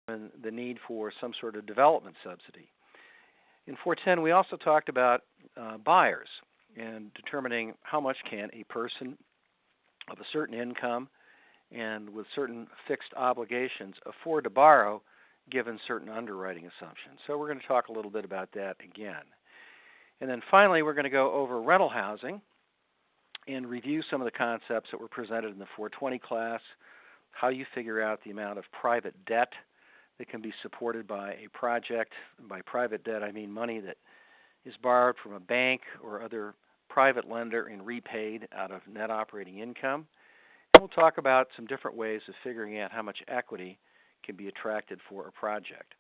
and the need for some sort of development subsidy. In 410, we also talked about buyers and determining how much can a person of a certain income and with certain fixed obligations afford to borrow given certain underwriting assumptions. So we're going to talk a little bit about that again. And then finally, we're going to go over rental housing and review some of the concepts that were presented in the 420 class, how you figure out the amount of private debt that can be supported by a project. By private debt, I mean money that is borrowed from a bank or other private lender and repaid out of net operating income. And we'll talk about some different ways of figuring out how much equity can be attracted for a project.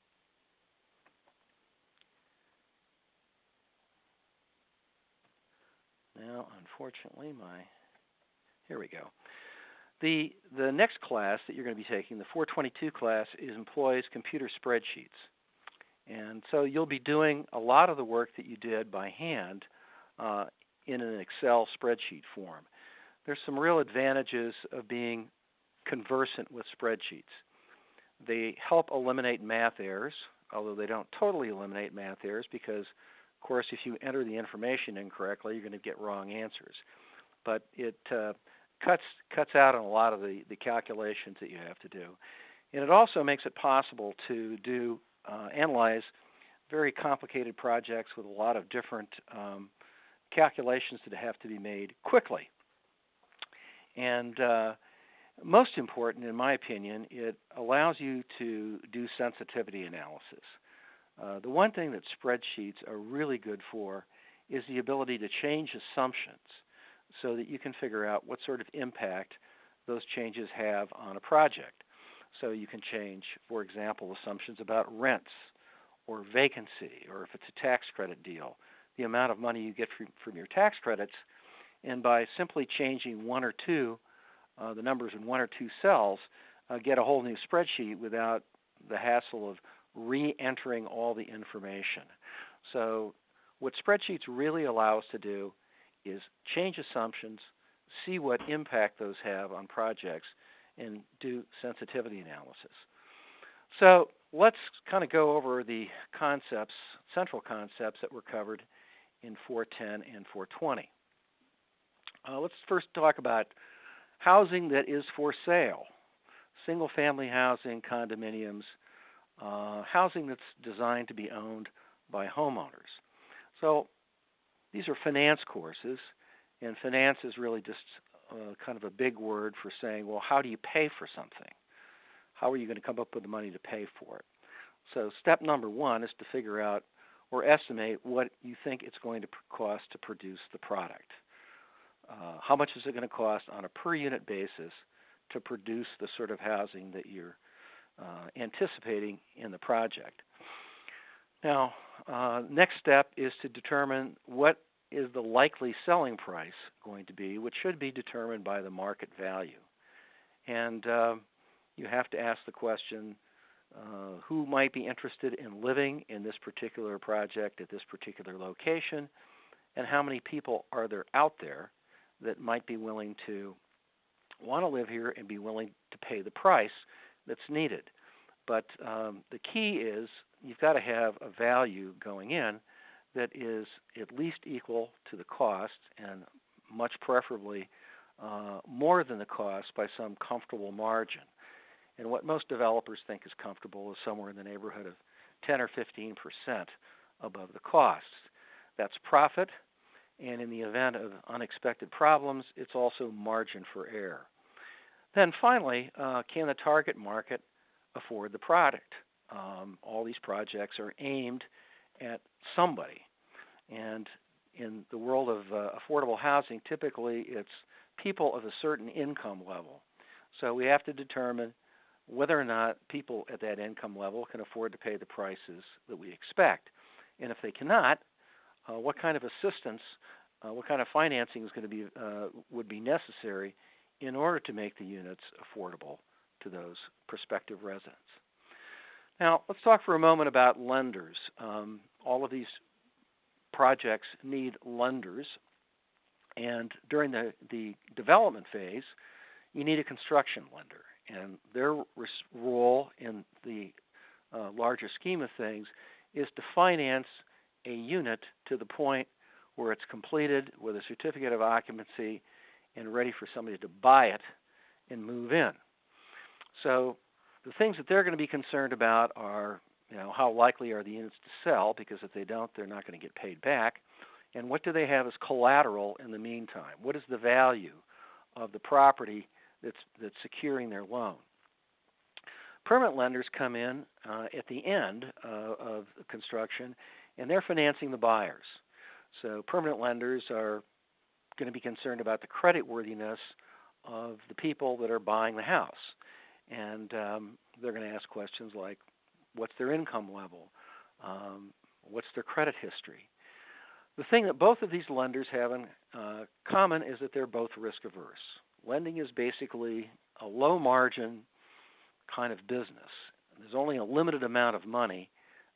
Now, unfortunately, here we go. The next class that you're going to be taking, the 422 class, employs computer spreadsheets. And so you'll be doing a lot of the work that you did by hand in an Excel spreadsheet form. There's some real advantages of being conversant with spreadsheets. They help eliminate math errors, although they don't totally eliminate math errors because, of course, if you enter the information incorrectly, you're going to get wrong answers. But it cuts out on a lot of the calculations that you have to do. And it also makes it possible to analyze very complicated projects with a lot of different calculations that have to be made quickly. And most important, in my opinion, it allows you to do sensitivity analysis. The one thing that spreadsheets are really good for is the ability to change assumptions so that you can figure out what sort of impact those changes have on a project. So you can change, for example, assumptions about rents or vacancy, or if it's a tax credit deal, the amount of money you get from your tax credits. And by simply changing one or two, the numbers in one or two cells, get a whole new spreadsheet without the hassle of re-entering all the information. So what spreadsheets really allow us to do is change assumptions, see what impact those have on projects, and do sensitivity analysis. So let's kind of go over the concepts, central concepts that were covered in 410 and 420. Let's first talk about housing that is for sale, single-family housing, condominiums, housing that's designed to be owned by homeowners. So these are finance courses, and finance is really just kind of a big word for saying, well, how do you pay for something? How are you going to come up with the money to pay for it? So step number one is to figure out or estimate what you think it's going to cost to produce the product. How much is it going to cost on a per-unit basis to produce the sort of housing that you're anticipating in the project? Now, next step is to determine what is the likely selling price going to be, which should be determined by the market value. And you have to ask the question, who might be interested in living in this particular project at this particular location, and how many people are there out there that might be willing to want to live here and be willing to pay the price that's needed. But the key is you've got to have a value going in that is at least equal to the cost, and much preferably more than the cost by some comfortable margin. And what most developers think is comfortable is somewhere in the neighborhood of 10 or 15% above the cost. That's profit, and in the event of unexpected problems, it's also margin for error. Then finally, can the target market afford the product? All these projects are aimed at somebody. And in the world of affordable housing, typically it's people of a certain income level. So we have to determine whether or not people at that income level can afford to pay the prices that we expect. And if they cannot, what kind of assistance, what kind of financing is going to be would be necessary in order to make the units affordable to those prospective residents. Now, let's talk for a moment about lenders. All of these projects need lenders, and during the development phase, you need a construction lender, and their role in the larger scheme of things, is to finance a unit to the point where it's completed with a certificate of occupancy and ready for somebody to buy it and move in. So the things that they're going to be concerned about are, how likely are the units to sell, because if they don't, they're not going to get paid back. And what do they have as collateral in the meantime? What is the value of the property that's securing their loan? Permanent lenders come in at the end of construction, and they're financing the buyers. So permanent lenders are going to be concerned about the creditworthiness of the people that are buying the house. And they're going to ask questions like, what's their income level? What's their credit history? The thing that both of these lenders have in common is that they're both risk averse. Lending is basically a low margin kind of business. There's only a limited amount of money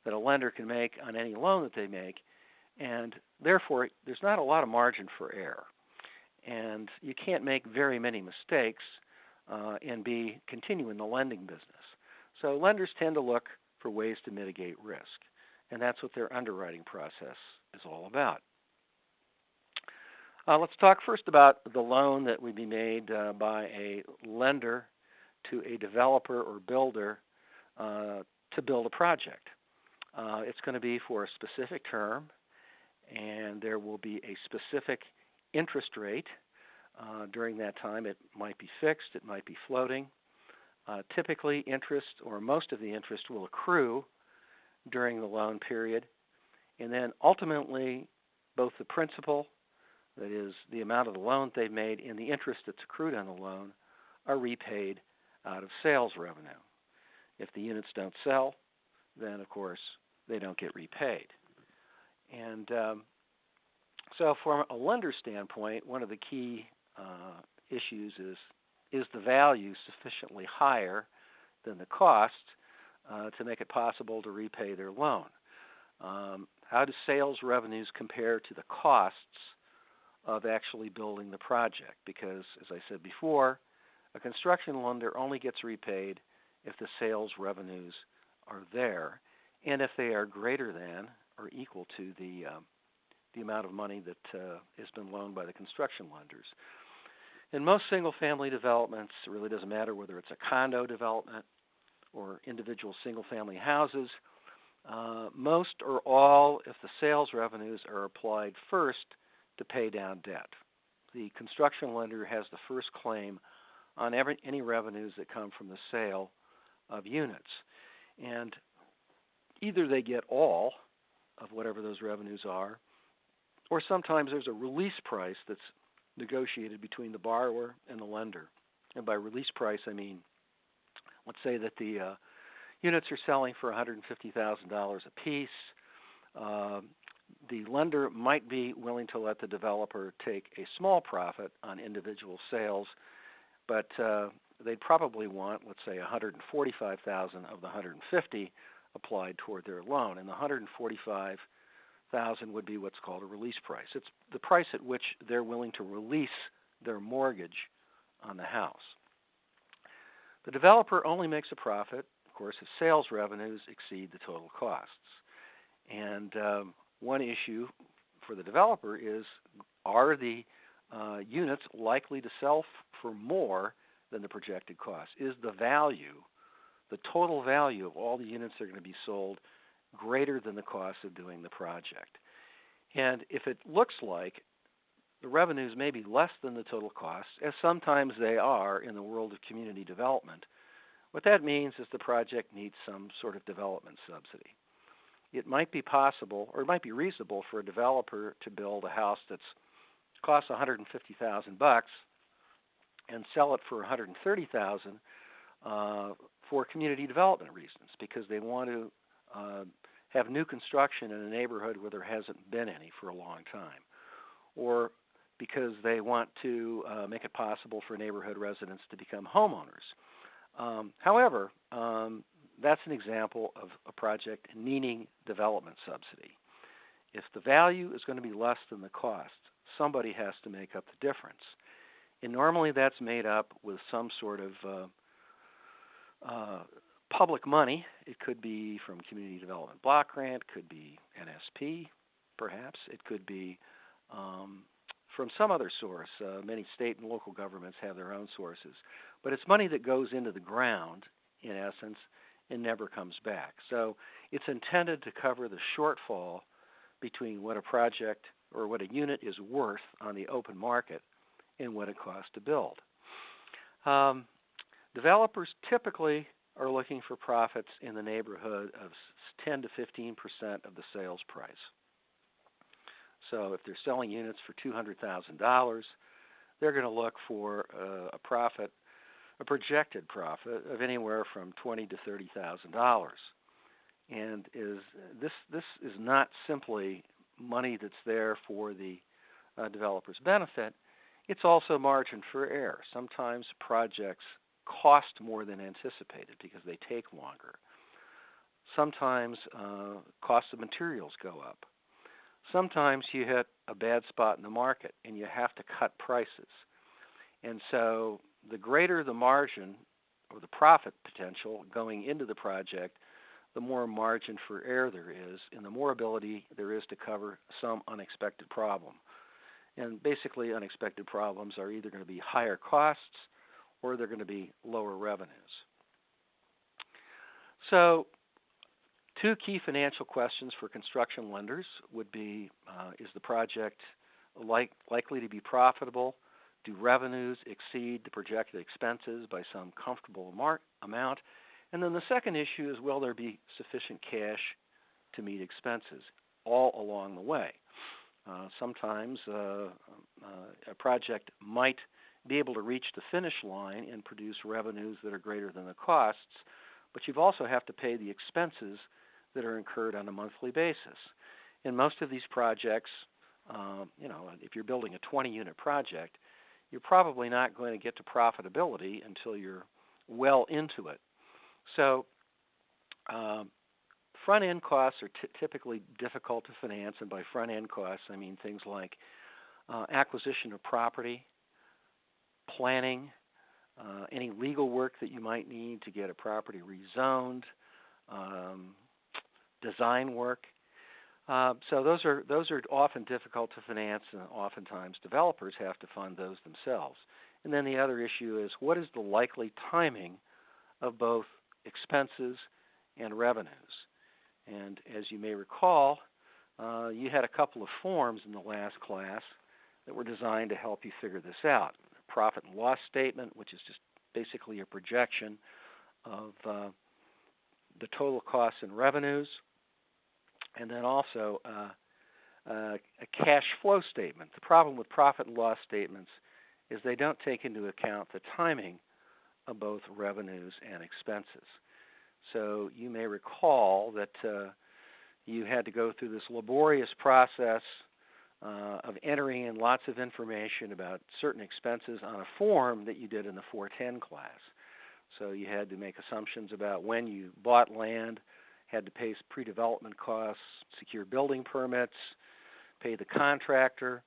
that a lender can make on any loan that they make, and therefore there's not a lot of margin for error. And you can't make very many mistakes and continue in the lending business. So lenders tend to look for ways to mitigate risk, and that's what their underwriting process is all about. Let's talk first about the loan that would be made by a lender to a developer or builder to build a project. It's going to be for a specific term, and there will be a specific interest rate during that time. It might be fixed, it might be floating. Typically, interest or most of the interest will accrue during the loan period, and then ultimately both the principal, that is the amount of the loan they've made, and the interest that's accrued on the loan are repaid out of sales revenue. If the units don't sell, then of course they don't get repaid. And so from a lender standpoint, one of the key issues is the value sufficiently higher than the cost to make it possible to repay their loan? How do sales revenues compare to the costs of actually building the project? Because, as I said before, a construction lender only gets repaid if the sales revenues are there and if they are greater than or equal to the amount of money that has been loaned by the construction lenders. In most single-family developments, it really doesn't matter whether it's a condo development or individual single-family houses. Most or all, if the sales revenues are applied first to pay down debt. The construction lender has the first claim on any revenues that come from the sale of units. And either they get all of whatever those revenues are, or sometimes there's a release price that's negotiated between the borrower and the lender. And by release price, I mean, let's say that the units are selling for $150,000 a piece. The lender might be willing to let the developer take a small profit on individual sales, but they'd probably want, let's say, $145,000 of the $150,000 applied toward their loan, and the $145,000 would be what's called a release price. It's the price at which they're willing to release their mortgage on the house. The developer only makes a profit, of course, if sales revenues exceed the total costs. And one issue for the developer is, are the units likely to sell for more than the projected cost? Is the value, the total value of all the units that are going to be sold, greater than the cost of doing the project? And if it looks like the revenues may be less than the total cost, as sometimes they are in the world of community development, what that means is the project needs some sort of development subsidy. It might be possible, or it might be reasonable for a developer to build a house that's costs $150,000 and sell it for $130,000 for community development reasons, because they want to have new construction in a neighborhood where there hasn't been any for a long time, or because they want to make it possible for neighborhood residents to become homeowners. However, that's an example of a project needing development subsidy. If the value is going to be less than the cost, somebody has to make up the difference. And normally that's made up with some sort of public money. It could be from Community Development Block Grant, could be NSP, perhaps. It could be from some other source. Many state and local governments have their own sources. But it's money that goes into the ground, in essence, and never comes back. So it's intended to cover the shortfall between what a project or what a unit is worth on the open market and what it costs to build. Developers typically are looking for profits in the neighborhood of 10 to 15% of the sales price. So if they're selling units for $200,000, they're going to look for a profit, a projected profit of anywhere from $20,000 to $30,000. And this is not simply money that's there for the developer's benefit. It's also margin for error. Sometimes projects cost more than anticipated because they take longer. Sometimes costs of materials go up. Sometimes you hit a bad spot in the market and you have to cut prices. And so the greater the margin or the profit potential going into the project, the more margin for error there is and the more ability there is to cover some unexpected problem. And basically unexpected problems are either going to be higher costs or they're going to be lower revenues. So two key financial questions for construction lenders would be, is the project likely to be profitable? Do revenues exceed the projected expenses by some comfortable amount? And then the second issue is, will there be sufficient cash to meet expenses all along the way? Sometimes a project might be able to reach the finish line and produce revenues that are greater than the costs, but you also have to pay the expenses that are incurred on a monthly basis. In most of these projects, if you're building a 20-unit project, you're probably not going to get to profitability until you're well into it. So front-end costs are typically difficult to finance, and by front-end costs, I mean things like acquisition of property, planning, any legal work that you might need to get a property rezoned, design work. So those are often difficult to finance, and oftentimes developers have to fund those themselves. And then the other issue is, what is the likely timing of both expenses and revenues? And as you may recall, you had a couple of forms in the last class that were designed to help you figure this out. A profit and loss statement, which is just basically a projection of the total costs and revenues, and then also a cash flow statement. The problem with profit and loss statements is they don't take into account the timing of both revenues and expenses. So you may recall that you had to go through this laborious process of entering in lots of information about certain expenses on a form that you did in the 410 class. So you had to make assumptions about when you bought land, had to pay pre-development costs, secure building permits, pay the contractor,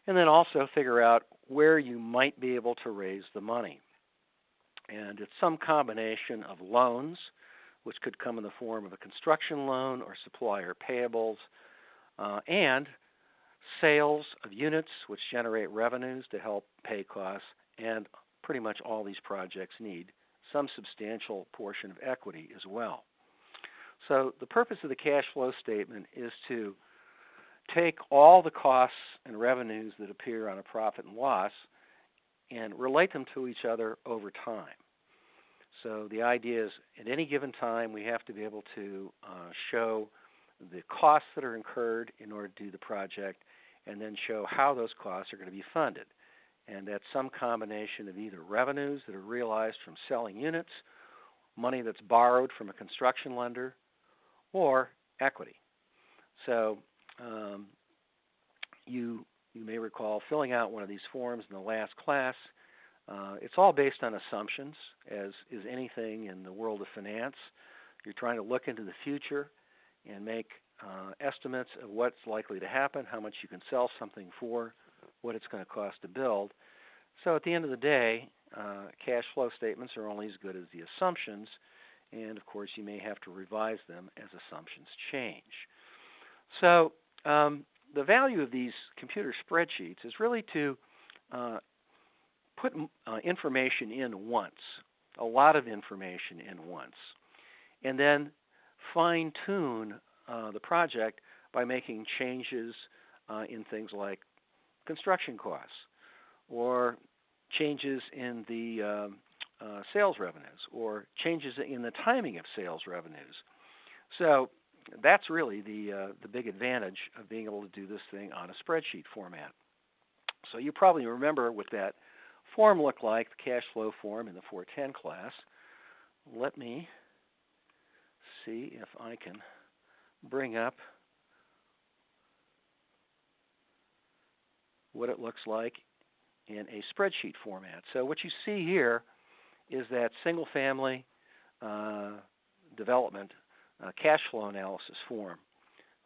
and then also figure out where you might be able to raise the money. And it's some combination of loans, which could come in the form of a construction loan or supplier payables, and sales of units, which generate revenues to help pay costs, and pretty much all these projects need some substantial portion of equity as well. So the purpose of the cash flow statement is to take all the costs and revenues that appear on a profit and loss and relate them to each other over time. So the idea is, at any given time, we have to be able to show the costs that are incurred in order to do the project, and then show how those costs are going to be funded. And that's some combination of either revenues that are realized from selling units, money that's borrowed from a construction lender, or equity. So you may recall filling out one of these forms in the last class. It's all based on assumptions, as is anything in the world of finance. You're trying to look into the future and make estimates of what's likely to happen, how much you can sell something for, what it's going to cost to build. So at the end of the day, cash flow statements are only as good as the assumptions, and of course you may have to revise them as assumptions change. So the value of these computer spreadsheets is really to put information in once, a lot of information in once, and then fine-tune the project by making changes in things like construction costs or changes in the sales revenues or changes in the timing of sales revenues. So that's really the big advantage of being able to do this thing on a spreadsheet format. So you probably remember what that form looked like, the cash flow form in the 410 class. Let me see if I can bring up what it looks like in a spreadsheet format. So what you see here is that single-family development cash flow analysis form,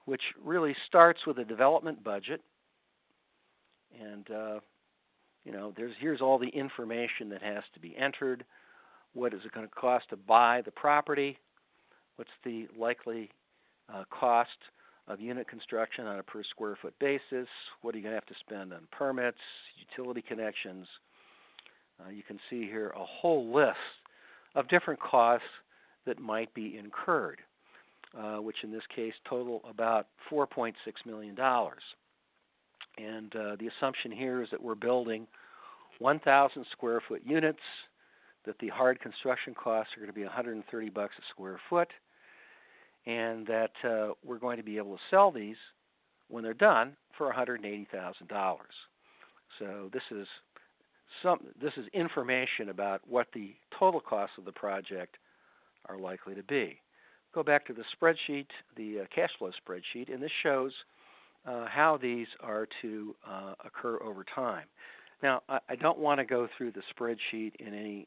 which really starts with a development budget, and here's all the information that has to be entered. What is it going to cost to buy the property? What's the likely cost of unit construction on a per square foot basis? What are you going to have to spend on permits, utility connections? You can see here a whole list of different costs that might be incurred, which in this case total about $4.6 million. And the assumption here is that we're building 1,000 square foot units, that the hard construction costs are going to be $130 a square foot, and that we're going to be able to sell these when they're done for $180,000. So this is information about what the total costs of the project are likely to be. Go back to the spreadsheet, the cash flow spreadsheet, and this shows how these are to occur over time. Now, I don't want to go through the spreadsheet in any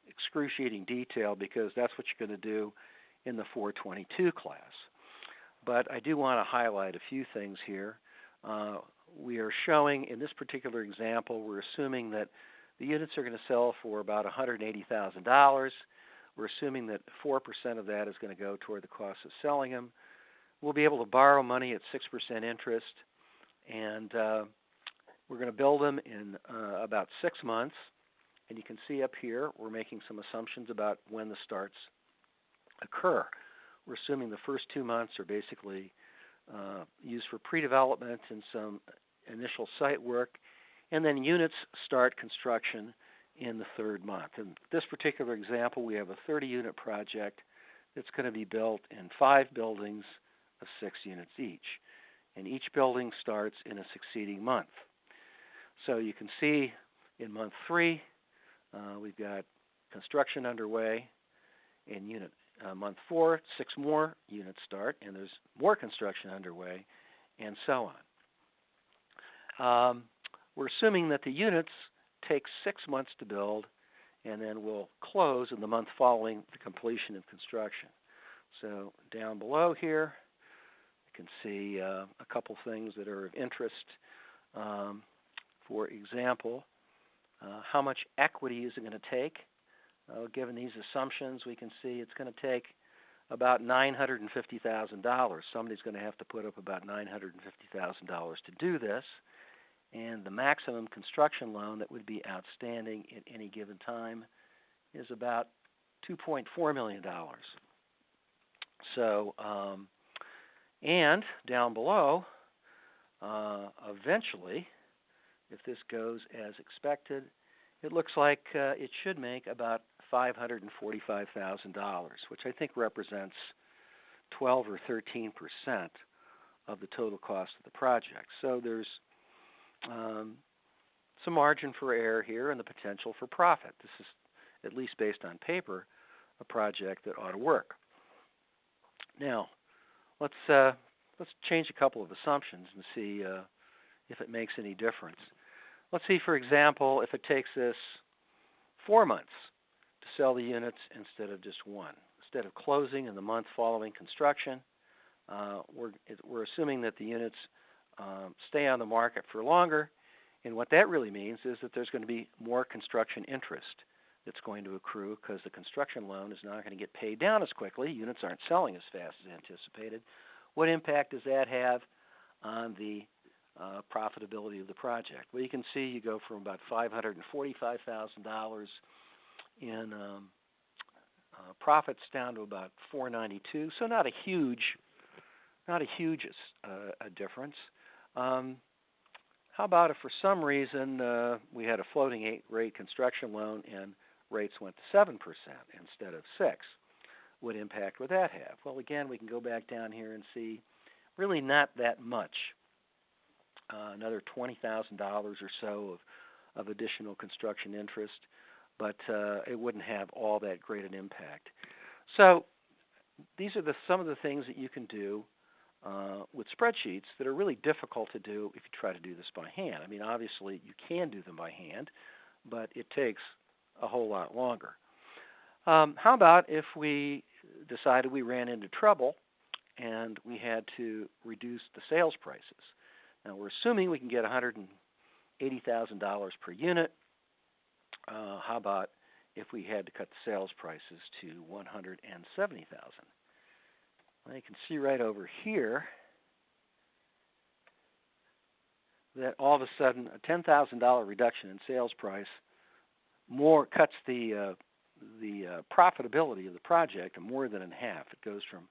excruciating detail because that's what you're going to do in the 422 class. But I do want to highlight a few things here. We are showing, in this particular example, we're assuming that the units are going to sell for about $180,000. We're assuming that 4% of that is going to go toward the cost of selling them. We'll be able to borrow money at 6% interest, and we're going to build them in about 6 months. And you can see up here we're making some assumptions about when the starts occur. We're assuming the first 2 months are basically used for pre-development and some initial site work, and then units start construction in the 3rd month. In this particular example, we have a 30-unit project that's going to be built in 5 buildings of 6 units each, and each building starts in a succeeding month. So you can see in month 3, we've got construction underway. In month 4, 6 more units start, and there's more construction underway, and so on. We're assuming that the units take 6 months to build, and then will close in the month following the completion of construction. So down below here, you can see a couple things that are of interest. For example, how much equity is it going to take? Given these assumptions, we can see it's going to take about $950,000. Somebody's going to have to put up about $950,000 to do this, and the maximum construction loan that would be outstanding at any given time is about $2.4 million. So, and down below, eventually, if this goes as expected, it looks like it should make about $545,000, which I think represents 12 or 13% of the total cost of the project. So there's some margin for error here and the potential for profit. This is, at least based on paper, a project that ought to work. Now, let's change a couple of assumptions and see if it makes any difference. Let's see, for example, if it takes us 4 months to sell the units instead of just 1. Instead of closing in the month following construction, we're assuming that the units stay on the market for longer, and what that really means is that there's going to be more construction interest that's going to accrue because the construction loan is not going to get paid down as quickly. Units aren't selling as fast as anticipated. What impact does that have on the profitability of the project? Well, you can see you go from about $545,000 in profits down to about $492. So not a huge difference. How about if for some reason we had a floating rate construction loan and rates went to 7% instead of 6%? What impact would that have? Well, again, we can go back down here and see really not that much. Another $20,000 or so of additional construction interest, but it wouldn't have all that great an impact. So these are some of the things that you can do with spreadsheets that are really difficult to do if you try to do this by hand. I mean, obviously you can do them by hand, but it takes a whole lot longer. How about if we decided we ran into trouble and we had to reduce the sales prices? Now, we're assuming we can get $180,000 per unit. How about if we had to cut the sales prices to $170,000? Well, you can see right over here that all of a sudden a $10,000 reduction in sales price more cuts the profitability of the project more than in half. It goes from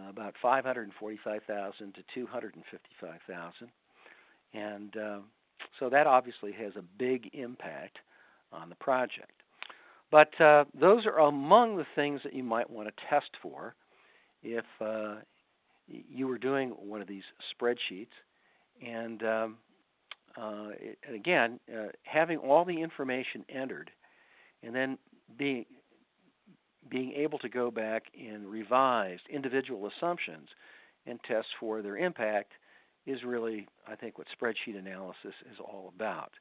about $545,000 to $255,000, and so that obviously has a big impact on the project. But those are among the things that you might want to test for if you were doing one of these spreadsheets. And again, having all the information entered and then being able to go back and revise individual assumptions and test for their impact is really, I think, what spreadsheet analysis is all about.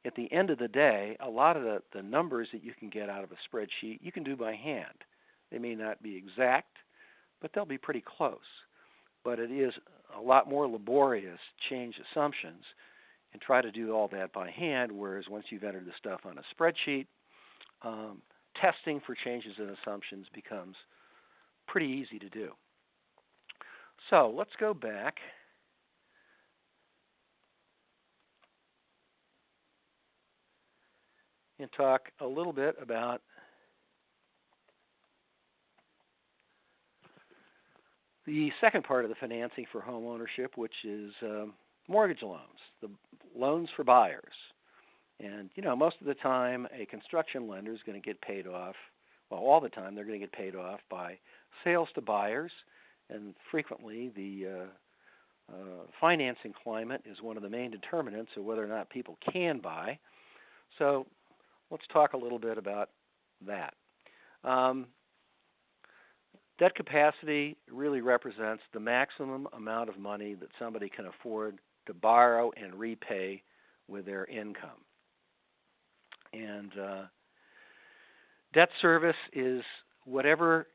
At the end of the day, a lot of the numbers that you can get out of a spreadsheet you can do by hand. They may not be exact, but they'll be pretty close. But it is a lot more laborious to change assumptions and try to do all that by hand, whereas once you've entered the stuff on a spreadsheet, testing for changes in assumptions becomes pretty easy to do. So let's go back. And talk a little bit about the second part of the financing for home ownership, which is mortgage loans, the loans for buyers. And, you know, most of the time a construction lender is going to get paid off, well, all the time they're going to get paid off by sales to buyers, and frequently the financing climate is one of the main determinants of whether or not people can buy. So let's talk a little bit about that. Debt capacity really represents the maximum amount of money that somebody can afford to borrow and repay with their income. And debt service is whatever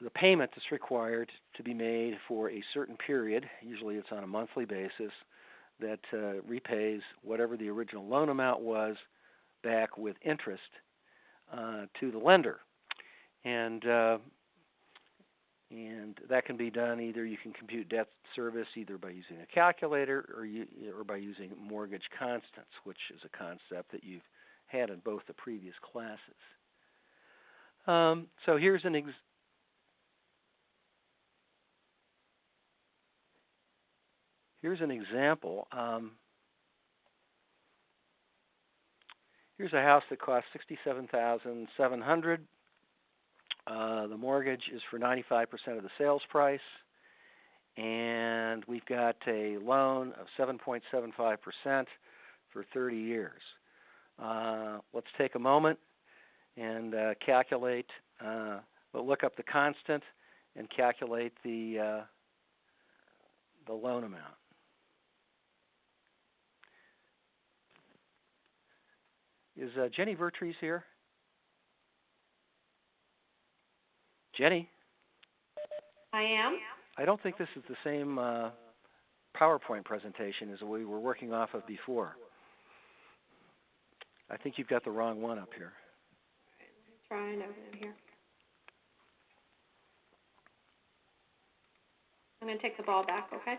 the payment that's required to be made for a certain period, usually it's on a monthly basis, that repays whatever the original loan amount was back with interest to the lender. And that can be done either you can compute debt service either by using a calculator or by using mortgage constants, which is a concept that you've had in both the previous classes. So here's an example. Here's a house that cost $67,700. The mortgage is for 95% of the sales price, and we've got a loan of 7.75% for 30 years. Let's take a moment and calculate. We'll look up the constant and calculate the loan amount. Is Jenny Vertrees here? Jenny? I am. I don't think this is the same PowerPoint presentation as we were working off of before. I think you've got the wrong one up here. try and open it here. I'm going to take the ball back, okay?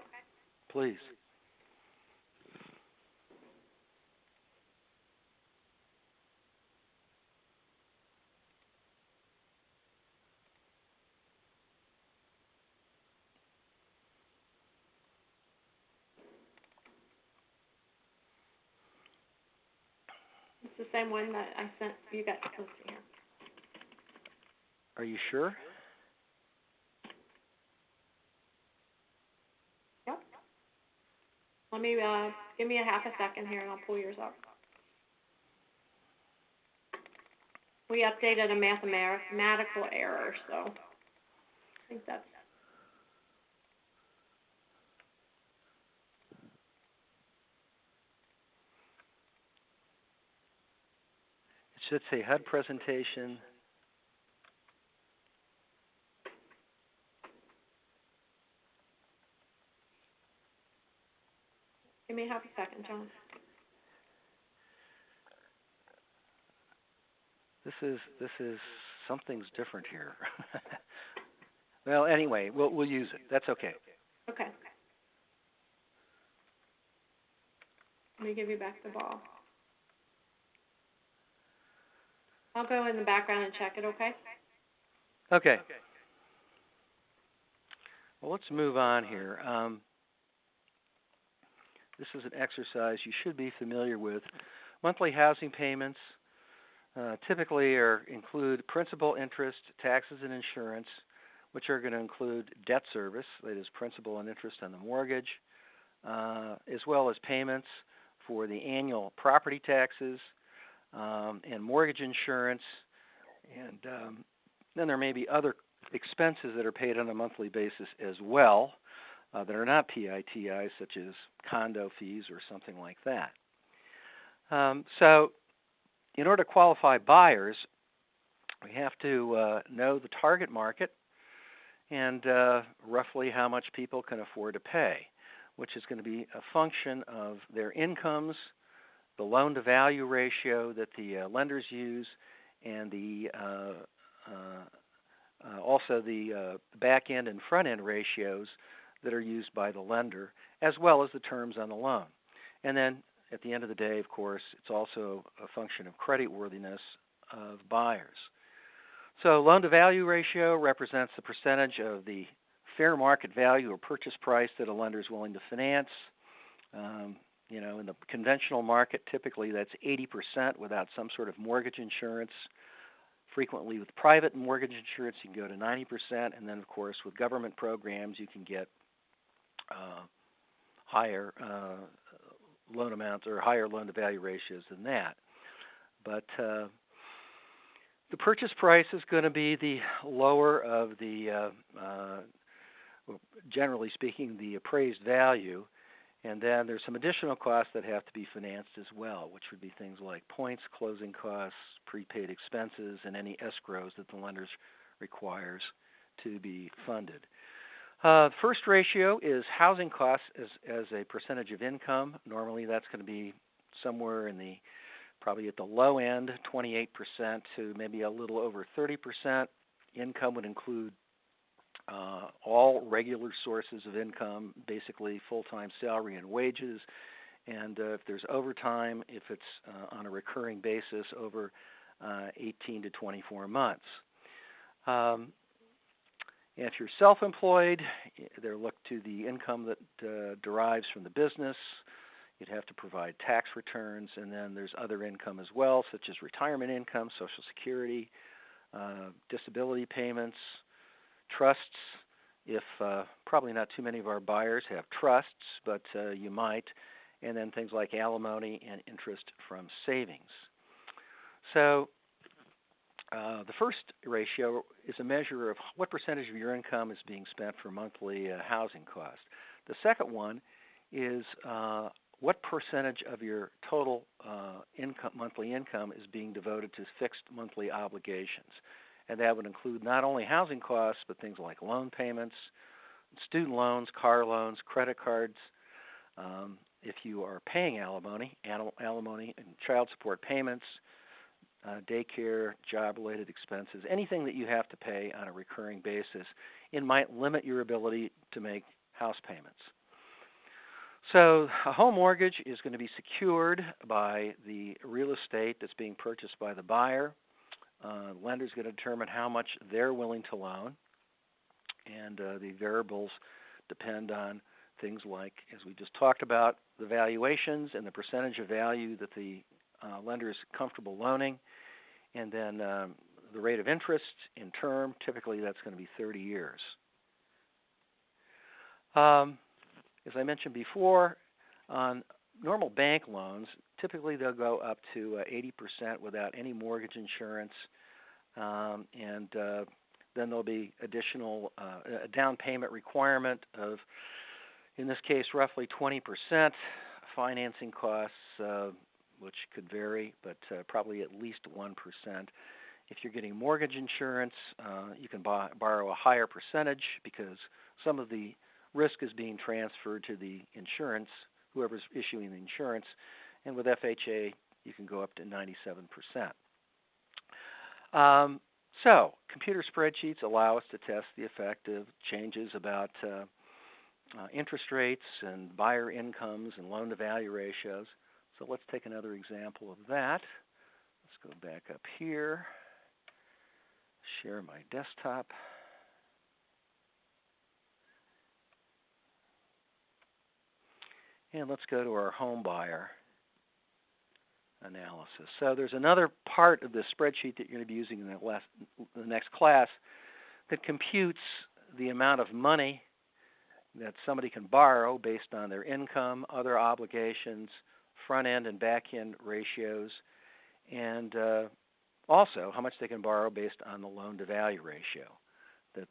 Please. It's the same one that I sent you guys. Let's see here. Are you sure? Yep. Let me, give me a half a second here and I'll pull yours up. We updated a mathematical error, so I think that's... It should say HUD presentation. Give me half a second, John. This is something's different here. Well, anyway, we'll use it. That's okay. Okay. Let me give you back the ball. I'll go in the background and check it, okay? Okay. Well, let's move on here. This is an exercise you should be familiar with. Monthly housing payments typically include principal, interest, taxes, and insurance, which are going to include debt service, that is principal and interest on the mortgage, as well as payments for the annual property taxes and mortgage insurance. And then there may be other expenses that are paid on a monthly basis as well that are not PITI, such as condo fees or something like that. So in order to qualify buyers, we have to know the target market and roughly how much people can afford to pay, which is going to be a function of their incomes, the loan-to-value ratio that the lenders use, and also the back-end and front-end ratios that are used by the lender, as well as the terms on the loan. And then at the end of the day, of course, it's also a function of creditworthiness of buyers. So loan-to-value ratio represents the percentage of the fair market value or purchase price that a lender is willing to finance. In the conventional market, typically that's 80% without some sort of mortgage insurance. Frequently with private mortgage insurance, you can go to 90%. And then, of course, with government programs, you can get higher loan amounts or higher loan-to-value ratios than that. But the purchase price is going to be the lower of the, generally speaking, the appraised value. And then there's some additional costs that have to be financed as well, which would be things like points, closing costs, prepaid expenses, and any escrows that the lender requires to be funded. The first ratio is housing costs as a percentage of income. Normally that's going to be somewhere in the, probably at the low end, 28% to maybe a little over 30%. Income would include all regular sources of income, basically full-time salary and wages, and if there's overtime, if it's on a recurring basis over 18 to 24 months. If you're self-employed, they're looked to the income that derives from the business. You'd have to provide tax returns, and then there's other income as well, such as retirement income, Social Security, disability payments, trusts. If probably not too many of our buyers have trusts, but you might, and then things like alimony and interest from savings. So the first ratio is a measure of what percentage of your income is being spent for monthly housing costs. The second one is what percentage of your total monthly income is being devoted to fixed monthly obligations. And that would include not only housing costs, but things like loan payments, student loans, car loans, credit cards. If you are paying alimony and child support payments, daycare, job-related expenses, anything that you have to pay on a recurring basis. It might limit your ability to make house payments. So a home mortgage is going to be secured by the real estate that's being purchased by the buyer. The lender is going to determine how much they're willing to loan, and the variables depend on things like, as we just talked about, the valuations and the percentage of value that the lender is comfortable loaning, and then the rate of interest in term. Typically, that's going to be 30 years. As I mentioned before, on normal bank loans, typically they'll go up to 80% without any mortgage insurance, and then there'll be additional a down payment requirement of, in this case, roughly 20%. Financing costs, which could vary, but probably at least 1%. If you're getting mortgage insurance, you can borrow a higher percentage because some of the risk is being transferred to the insurance, whoever's issuing the insurance, and with FHA, you can go up to 97%. So, computer spreadsheets allow us to test the effect of changes about interest rates and buyer incomes and loan-to-value ratios. So let's take another example of that. Let's go back up here, share my desktop. And let's go to our home buyer analysis. So there's another part of this spreadsheet that you're going to be using in the next class that computes the amount of money that somebody can borrow based on their income, other obligations, front-end and back-end ratios, and also how much they can borrow based on the loan-to-value ratio. That's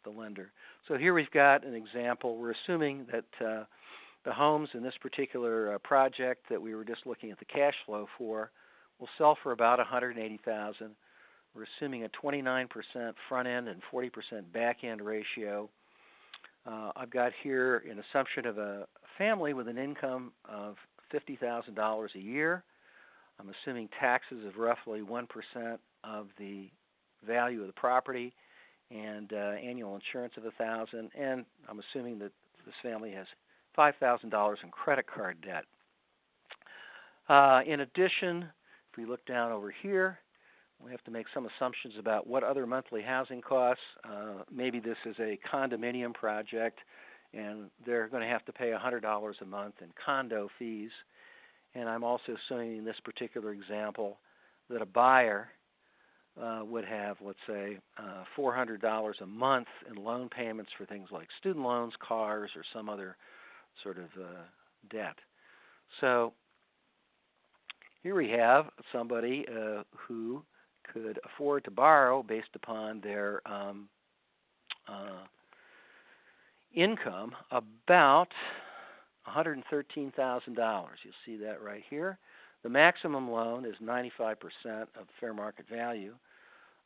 the lender. So here we've got an example. We're assuming that the homes in this particular project that we were just looking at the cash flow for will sell for about $180,000. We're assuming a 29% front-end and 40% back-end ratio. I've got here an assumption of a family with an income of $50,000 a year. I'm assuming taxes of roughly 1% of the value of the property, and annual insurance of $1,000. And I'm assuming that this family has $5,000 in credit card debt. In addition, if we look down over here, we have to make some assumptions about what other monthly housing costs. Maybe this is a condominium project, and they're going to have to pay $100 a month in condo fees. And I'm also assuming in this particular example that a buyer would have, let's say, $400 a month in loan payments for things like student loans, cars, or some other sort of debt. So here we have somebody who could afford to borrow based upon their income about $113,000. You'll see that right here. The maximum loan is 95% of fair market value.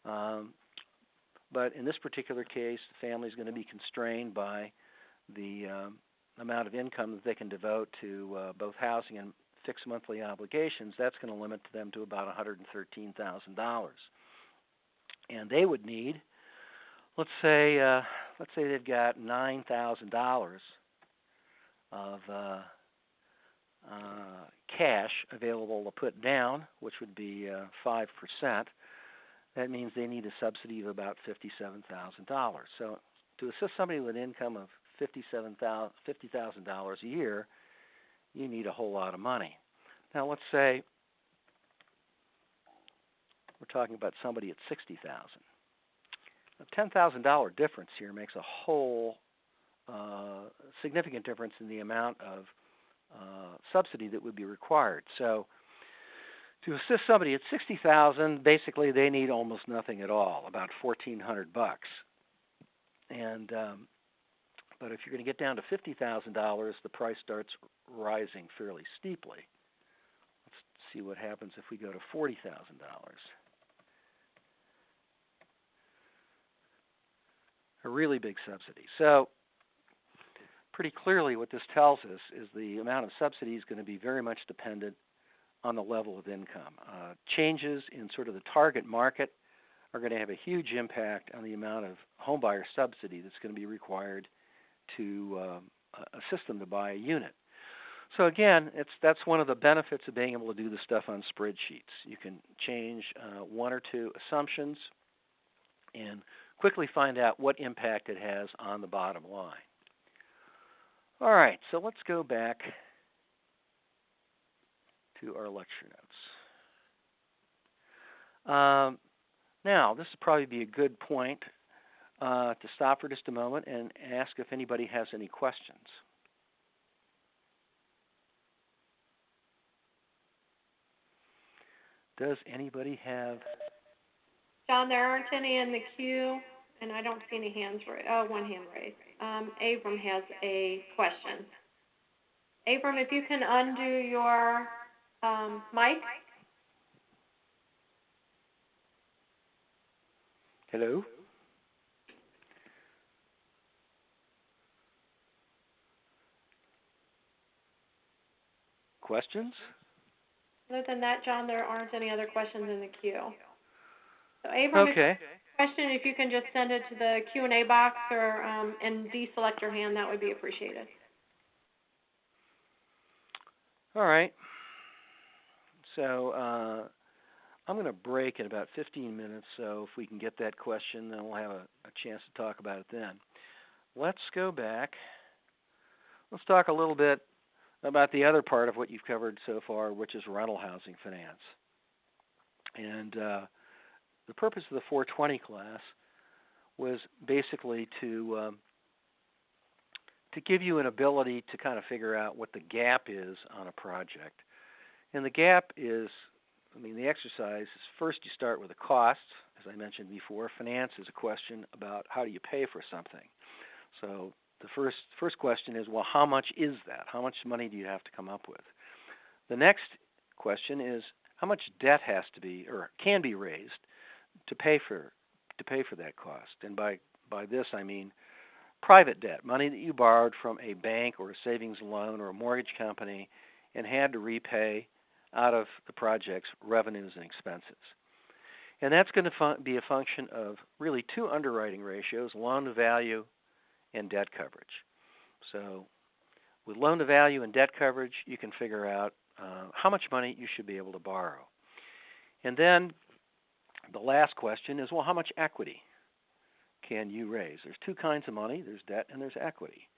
But in this particular case, the family is going to be constrained by the amount of income that they can devote to both housing and fixed monthly obligations. That's going to limit them to about $113,000. And they would need, let's say they've got $9,000 of cash available to put down, which would be 5%. That means they need a subsidy of about $57,000. So to assist somebody with an income of $50,000 a year, you need a whole lot of money. Now let's say we're talking about somebody at $60,000. A $10,000 difference here makes a whole significant difference in the amount of subsidy that would be required. So to assist somebody at $60,000, basically they need almost nothing at all, about $1,400. And but if you're going to get down to $50,000, the price starts rising fairly steeply. Let's see what happens if we go to $40,000. A really big subsidy. So pretty clearly what this tells us is the amount of subsidy is going to be very much dependent on the level of income. Changes in sort of the target market are going to have a huge impact on the amount of homebuyer subsidy that's going to be required to assist them to buy a unit. So again, that's one of the benefits of being able to do the stuff on spreadsheets. You can change one or two assumptions and quickly find out what impact it has on the bottom line. All right, so let's go back to our lecture notes. Now, this would probably be a good point to stop for just a moment and ask if anybody has any questions. Does anybody have? John, there aren't any in the queue, and I don't see any hands raised. Oh, one hand raised. Abram has a question. Abram, if you can undo your mic. Hello? Questions? Other than that, John, there aren't any other questions in the queue. So, Abram, Okay. question, if you can just send it to the Q&A box or and deselect your hand, that would be appreciated. All right. So I'm going to break in about 15 minutes, so if we can get that question, then we'll have a chance to talk about it then. Let's go back. Let's talk a little bit about the other part of what you've covered so far, which is rental housing finance. And the purpose of the 420 class was basically to give you an ability to kind of figure out what the gap is on a project. And the gap is, the exercise is first you start with the cost. As I mentioned before, finance is a question about how do you pay for something. So the first question is, well, how much is that? How much money do you have to come up with? The next question is, how much debt has to be or can be raised to pay for that cost? And by this I mean private debt, money that you borrowed from a bank or a savings loan or a mortgage company and had to repay out of the project's revenues and expenses. And that's going to be a function of really two underwriting ratios, loan to value and debt coverage. So with loan to value and debt coverage, you can figure out how much money you should be able to borrow. And then the last question is, well, how much equity can you raise? There's two kinds of money. There's debt and there's equity.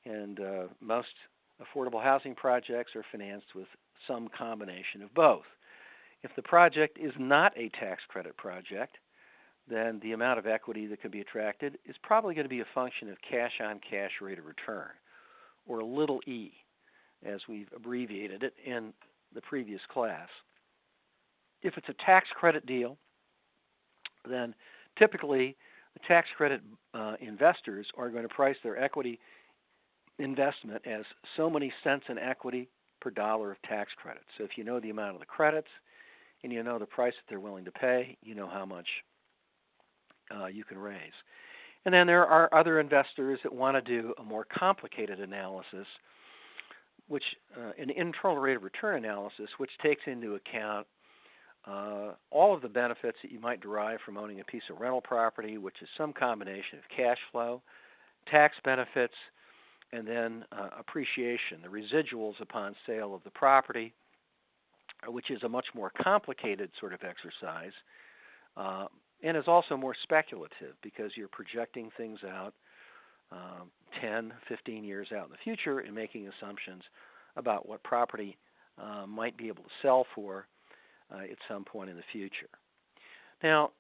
And most affordable housing projects are financed with some combination of both. If the project is not a tax credit project, then the amount of equity that could be attracted is probably going to be a function of cash-on-cash rate of return, or little e, as we've abbreviated it in the previous class. If it's a tax credit deal, then typically the tax credit investors are going to price their equity investment as so many cents in equity per dollar of tax credits. So if you know the amount of the credits and you know the price that they're willing to pay, you know how much you can raise. And then there are other investors that want to do a more complicated analysis, which an internal rate of return analysis, which takes into account all of the benefits that you might derive from owning a piece of rental property, which is some combination of cash flow, tax benefits, and then appreciation, the residuals upon sale of the property, which is a much more complicated sort of exercise, and is also more speculative because you're projecting things out 10, 15 years out in the future and making assumptions about what property might be able to sell for at some point in the future. Now,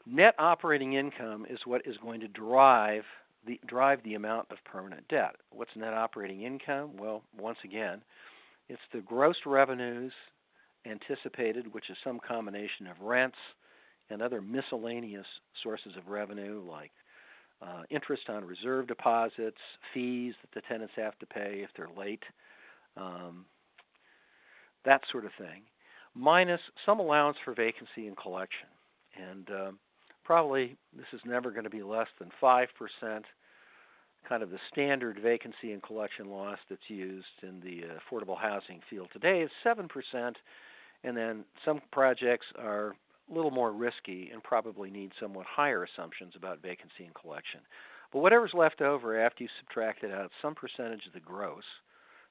net operating income is what is going to drive the amount of permanent debt. What's net operating income? Well, once again, it's the gross revenues anticipated, which is some combination of rents and other miscellaneous sources of revenue like interest on reserve deposits, fees that the tenants have to pay if they're late, that sort of thing, minus some allowance for vacancy and collection. And probably this is never going to be less than 5%, kind of the standard vacancy and collection loss that's used in the affordable housing field today is 7%, And then some projects are a little more risky and probably need somewhat higher assumptions about vacancy and collection. But whatever's left over after you subtracted out some percentage of the gross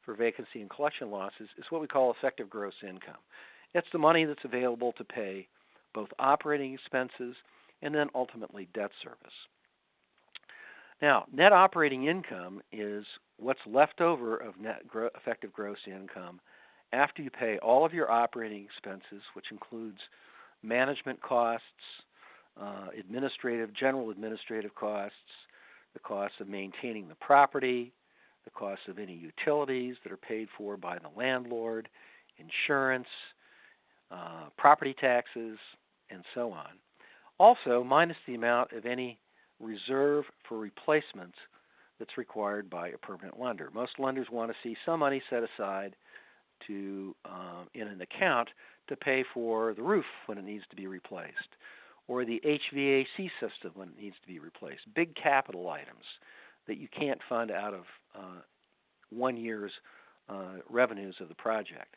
for vacancy and collection losses is what we call effective gross income. It's the money that's available to pay both operating expenses and then ultimately debt service. Now, net operating income is what's left over of effective gross income after you pay all of your operating expenses, which includes management costs, general administrative costs, the cost of maintaining the property, the cost of any utilities that are paid for by the landlord, insurance, property taxes, and so on. Also, minus the amount of any reserve for replacements that's required by a permanent lender. Most lenders want to see some money set aside in an account to pay for the roof when it needs to be replaced, or the HVAC system when it needs to be replaced. Big capital items that you can't fund out of 1 year's revenues of the project.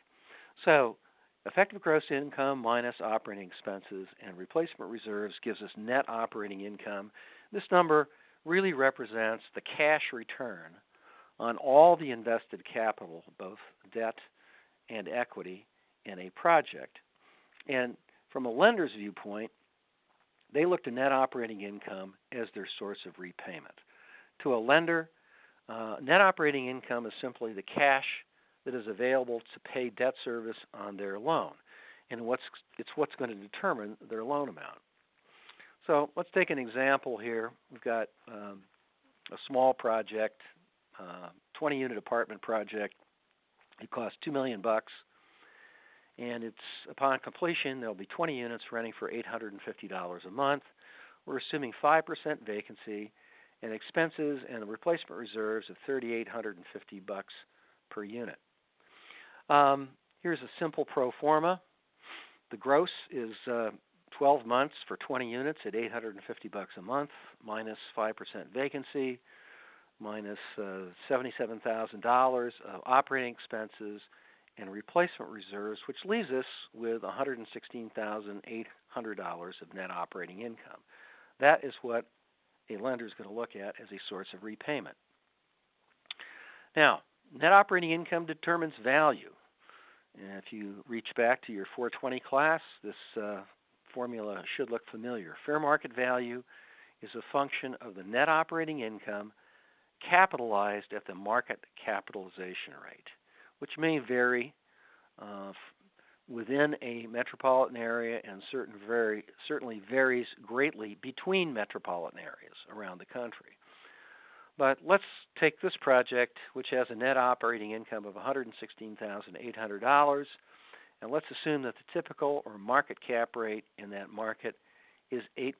So effective gross income minus operating expenses and replacement reserves gives us net operating income. This number really represents the cash return on all the invested capital, both debt and equity, in a project. And from a lender's viewpoint, they look to net operating income as their source of repayment. To a lender, net operating income is simply the cash that is available to pay debt service on their loan, and it's what's going to determine their loan amount. So let's take an example here. We've got a small project, 20-unit apartment project. It costs $2 million, and it's upon completion there'll be 20 units renting for $850 a month. We're assuming 5% vacancy and expenses and the replacement reserves of $3,850 per unit. Here's a simple pro forma. The gross is 12 months for 20 units at $850 a month, minus 5% vacancy, minus $77,000 of operating expenses and replacement reserves, which leaves us with $116,800 of net operating income. That is what a lender is going to look at as a source of repayment. Now, net operating income determines value. And if you reach back to your 420 class, this formula should look familiar. Fair market value is a function of the net operating income capitalized at the market capitalization rate, which may vary within a metropolitan area and certainly varies greatly between metropolitan areas around the country. But let's take this project, which has a net operating income of $116,800, and let's assume that the typical or market cap rate in that market is 8%.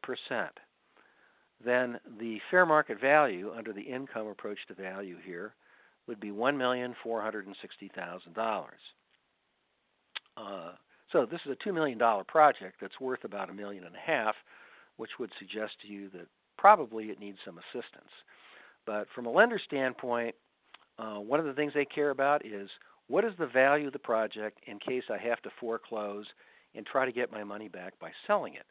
Then the fair market value under the income approach to value here would be $1,460,000. So this is a $2 million project that's worth about $1.5 million, which would suggest to you that probably it needs some assistance. But from a lender standpoint, one of the things they care about is what is the value of the project in case I have to foreclose and try to get my money back by selling it.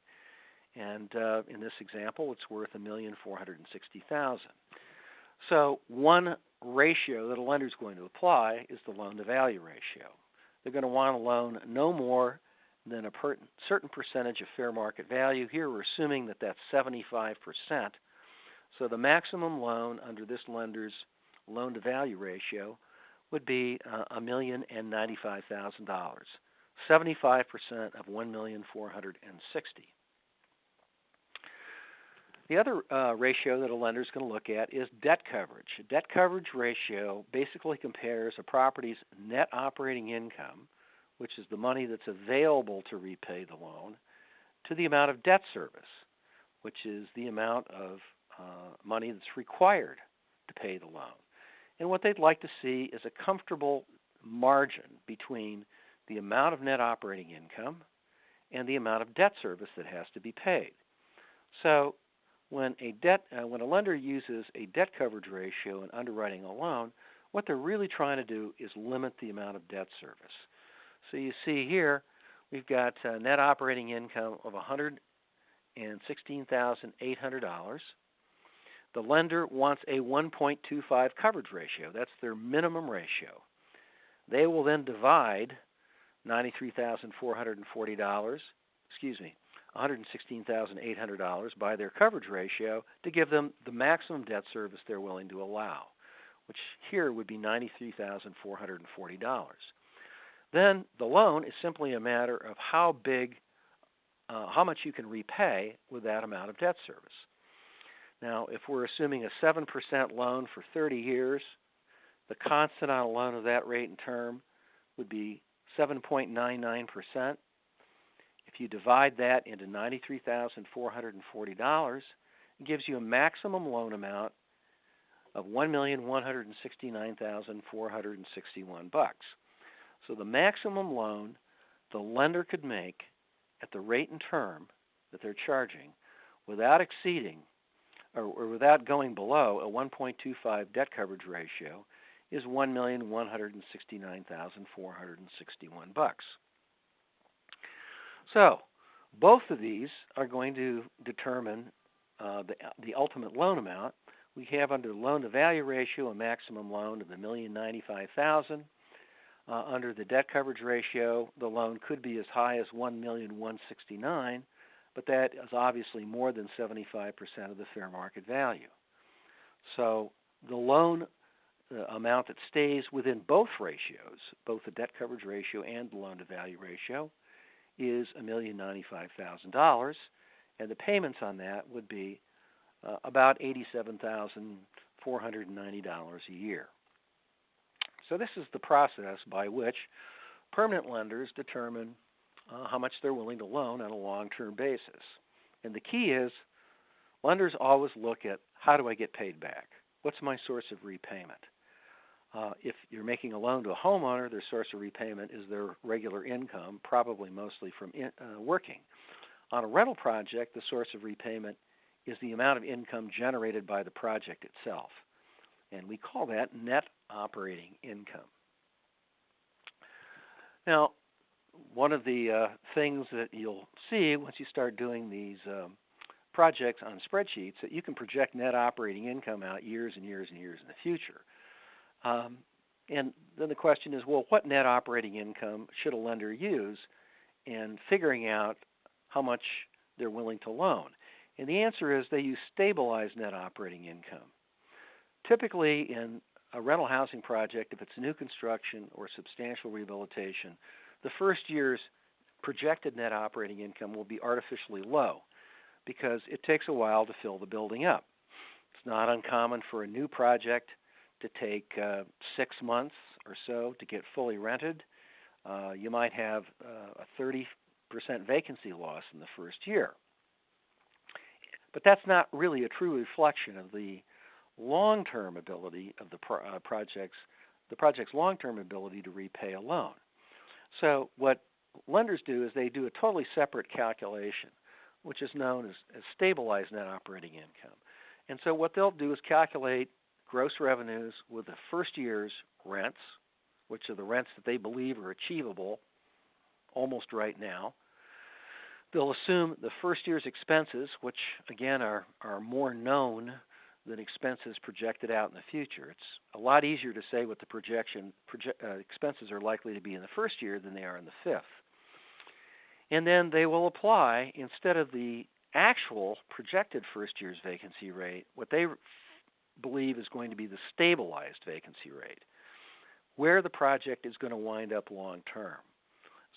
And in this example, it's worth $1,460,000. So one ratio that a lender is going to apply is the loan-to-value ratio. They're going to want to loan no more than a certain percentage of fair market value. Here we're assuming that that's 75%. So the maximum loan under this lender's loan-to-value ratio would be $1,095,000, 75% of $1,460,000. The other ratio that a lender is going to look at is debt coverage. A debt coverage ratio basically compares a property's net operating income, which is the money that's available to repay the loan, to the amount of debt service, which is the amount of money that's required to pay the loan. And what they'd like to see is a comfortable margin between the amount of net operating income and the amount of debt service that has to be paid. So when a lender uses a debt coverage ratio in underwriting a loan, what they're really trying to do is limit the amount of debt service. So you see here, we've got net operating income of $116,800. The lender wants a 1.25 coverage ratio. That's their minimum ratio. They will then divide $93,440, $116,800 by their coverage ratio to give them the maximum debt service they're willing to allow, which here would be $93,440. Then the loan is simply a matter of how much you can repay with that amount of debt service. Now, if we're assuming a 7% loan for 30 years, the constant on a loan of that rate and term would be 7.99%. If you divide that into $93,440, it gives you a maximum loan amount of $1,169,461. So the maximum loan the lender could make at the rate and term that they're charging without exceeding or without going below a 1.25 debt coverage ratio is $1,169,461. So both of these are going to determine the ultimate loan amount. We have under the loan-to-value ratio a maximum loan of $1,095,000. Under the debt coverage ratio, the loan could be as high as $1,169,000, but that is obviously more than 75% of the fair market value. So the loan amount that stays within both ratios, both the debt coverage ratio and the loan-to-value ratio, is $1,095,000, and the payments on that would be about $87,490 a year. So this is the process by which permanent lenders determine how much they're willing to loan on a long-term basis. And the key is lenders always look at, how do I get paid back? What's my source of repayment? If you're making a loan to a homeowner, their source of repayment is their regular income, probably mostly from working. On a rental project, the source of repayment is the amount of income generated by the project itself. And we call that net operating income. Now, one of the things that you'll see once you start doing these projects on spreadsheets, that you can project net operating income out years and years and years in the future. And then the question is, well, what net operating income should a lender use in figuring out how much they're willing to loan? And the answer is they use stabilized net operating income. Typically, in a rental housing project, if it's new construction or substantial rehabilitation, the first year's projected net operating income will be artificially low because it takes a while to fill the building up. It's not uncommon for a new project to take 6 months or so to get fully rented. You might have a 30% vacancy loss in the first year. But that's not really a true reflection of the long-term ability of the project's long-term ability to repay a loan. So what lenders do is they do a totally separate calculation, which is known as stabilized net operating income. And so what they'll do is calculate gross revenues with the first year's rents, which are the rents that they believe are achievable almost right now. They'll assume the first year's expenses, which again are more known than expenses projected out in the future. It's a lot easier to say what the expenses are likely to be in the first year than they are in the fifth. And then they will apply, instead of the actual projected first year's vacancy rate, what they believe is going to be the stabilized vacancy rate, where the project is going to wind up long term.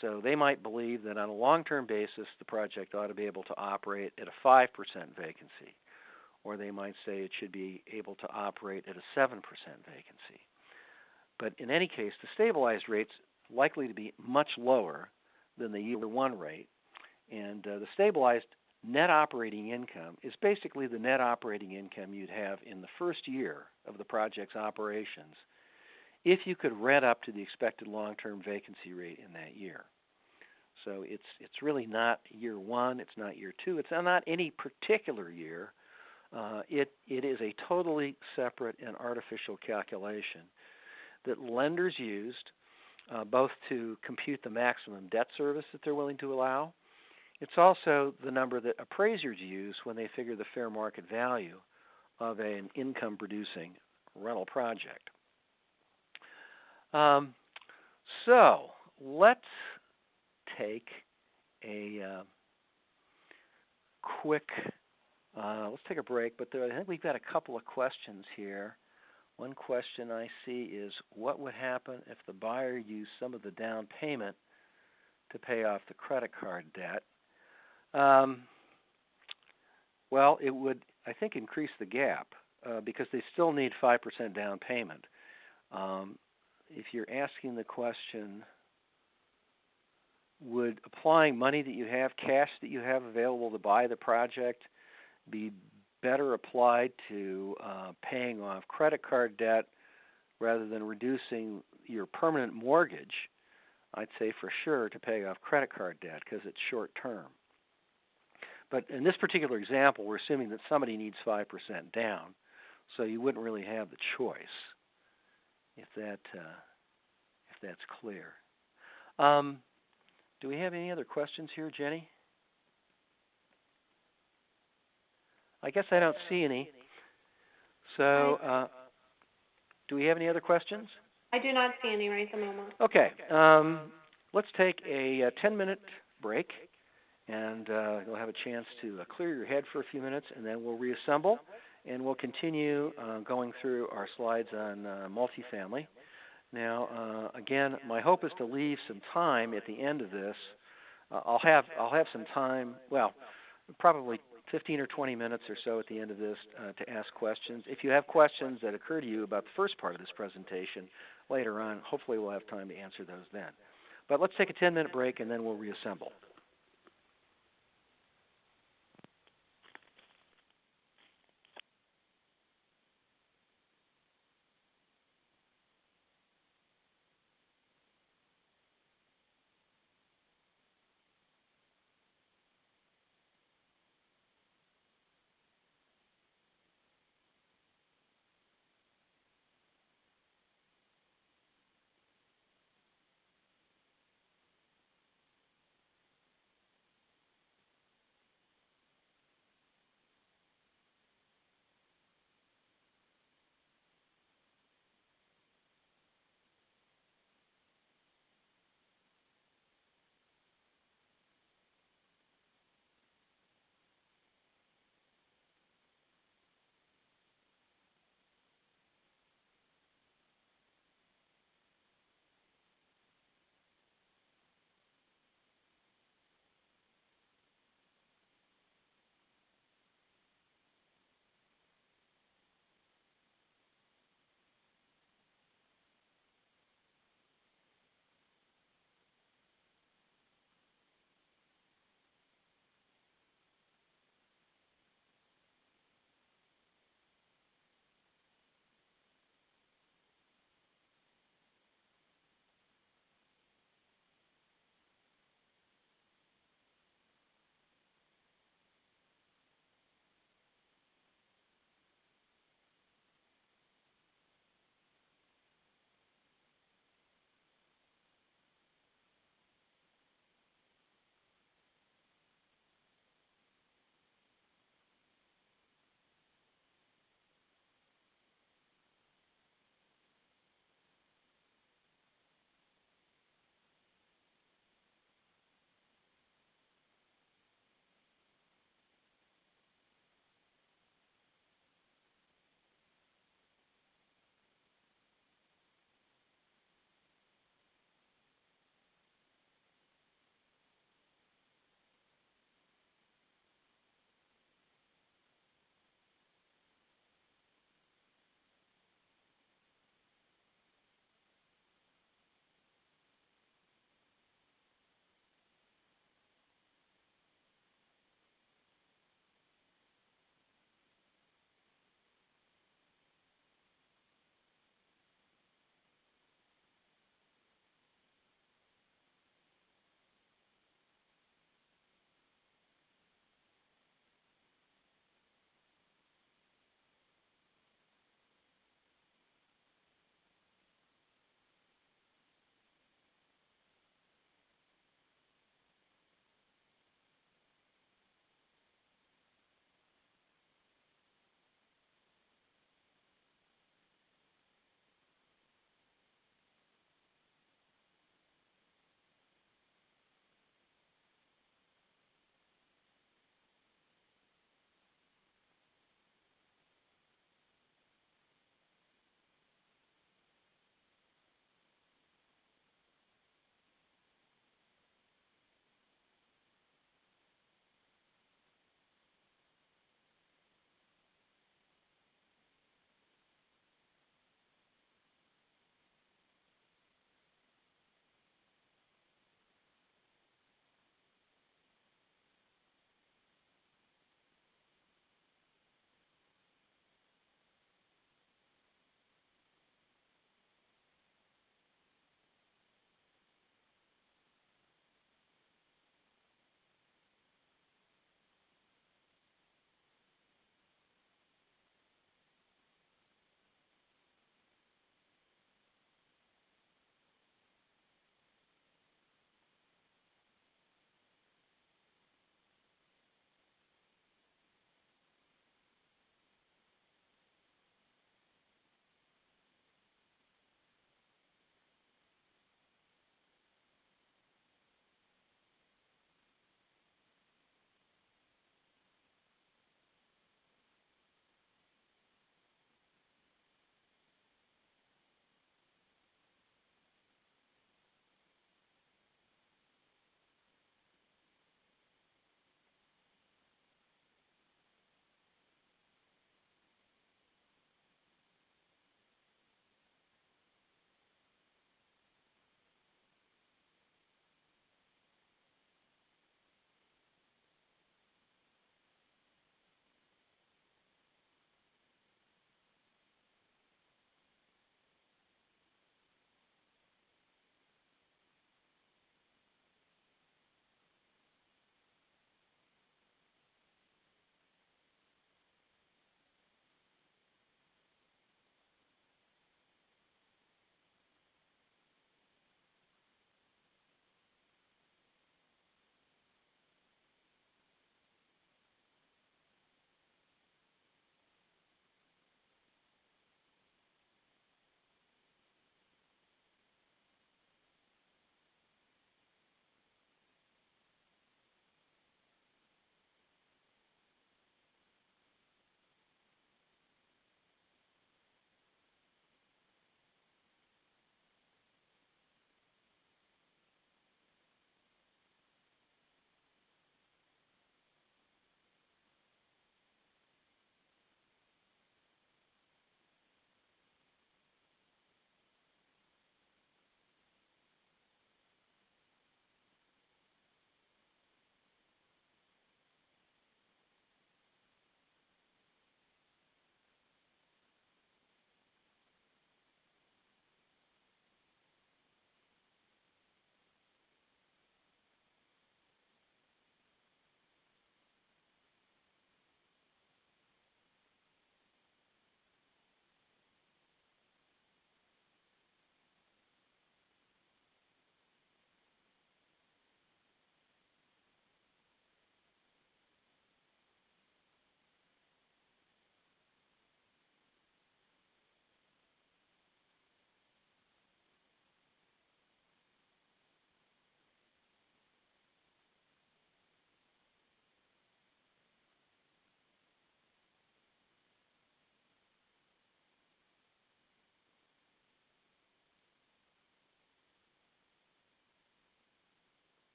So they might believe that on a long-term basis, the project ought to be able to operate at a 5% vacancy, or they might say it should be able to operate at a 7% vacancy. But in any case, the stabilized rate's likely to be much lower than the year one rate, and the stabilized net operating income is basically the net operating income you'd have in the first year of the project's operations if you could rent up to the expected long-term vacancy rate in that year. So it's really not year one, it's not year two, it's not any particular year. It is a totally separate and artificial calculation that lenders used both to compute the maximum debt service that they're willing to allow. It's also the number that appraisers use when they figure the fair market value of an income-producing rental project. So let's take a quick, let's take a break, but I think we've got a couple of questions here. One question I see is, what would happen if the buyer used some of the down payment to pay off the credit card debt? Well, it would, I think, increase the gap because they still need 5% down payment. If you're asking the question, would applying money that you have, cash that you have available to buy the project, be better applied to paying off credit card debt rather than reducing your permanent mortgage? I'd say for sure to pay off credit card debt because it's short term. But in this particular example, we're assuming that somebody needs 5% down, so you wouldn't really have the choice, if that's clear. Do we have any other questions here, Jenny? I guess I don't see any. So, do we have any other questions? I do not see any right at the moment. Okay. Let's take a 10-minute break, and you'll have a chance to clear your head for a few minutes, and then we'll reassemble, and we'll continue going through our slides on multifamily. Now, again, my hope is to leave some time at the end of this. I'll have some time, well, probably 15 or 20 minutes or so at the end of this to ask questions. If you have questions that occur to you about the first part of this presentation later on, hopefully we'll have time to answer those then. But let's take a 10-minute break, and then we'll reassemble.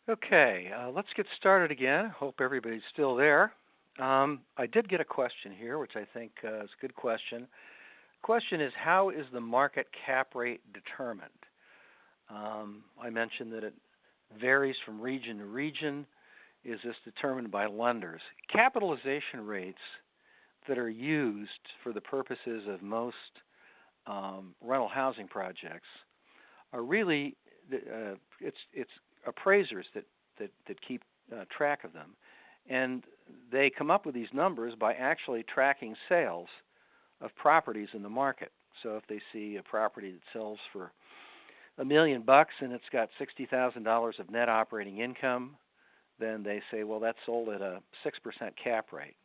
Okay, let's get started again. Hope everybody's still there. I did get a question here, which I think is a good question. Question is, how is the market cap rate determined? I mentioned that it varies from region to region. Is this determined by lenders? Capitalization rates that are used for the purposes of most rental housing projects are really it's appraisers that keep track of them, and they come up with these numbers by actually tracking sales of properties in the market. So if they see a property that sells for $1 million and it's got $60,000 of net operating income, then they say, well, that's sold at a 6% cap rate.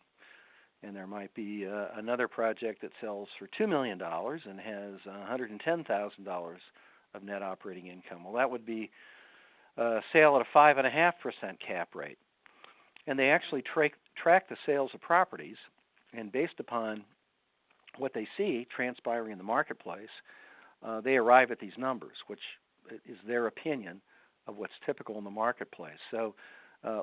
And there might be another project that sells for $2 million and has $110,000 of net operating income. Well, that would be a sale at a 5.5% cap rate. And they actually track the sales of properties, and based upon what they see transpiring in the marketplace, they arrive at these numbers, which is their opinion of what's typical in the marketplace. So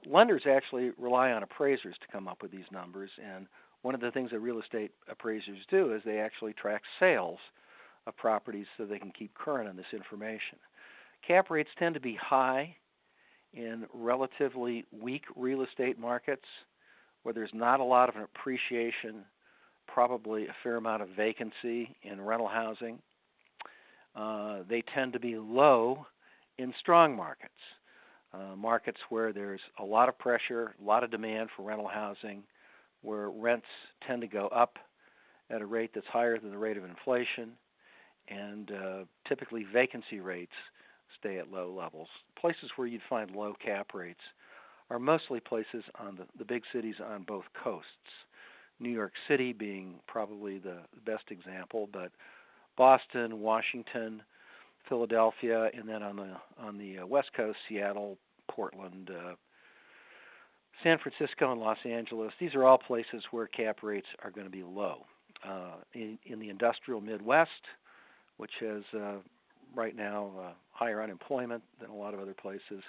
lenders actually rely on appraisers to come up with these numbers, and one of the things that real estate appraisers do is they actually track sales of properties so they can keep current on this information. Cap rates tend to be high in relatively weak real estate markets where there's not a lot of appreciation, probably a fair amount of vacancy in rental housing. They tend to be low in strong markets, markets where there's a lot of pressure, a lot of demand for rental housing, where rents tend to go up at a rate that's higher than the rate of inflation, and typically vacancy rates stay at low levels. Places where you'd find low cap rates are mostly places on the big cities on both coasts. New York City being probably the best example, but Boston, Washington, Philadelphia, and then on the West Coast, Seattle, Portland, San Francisco, and Los Angeles. These are all places where cap rates are going to be low. In the industrial Midwest, which has right now higher unemployment than a lot of other places,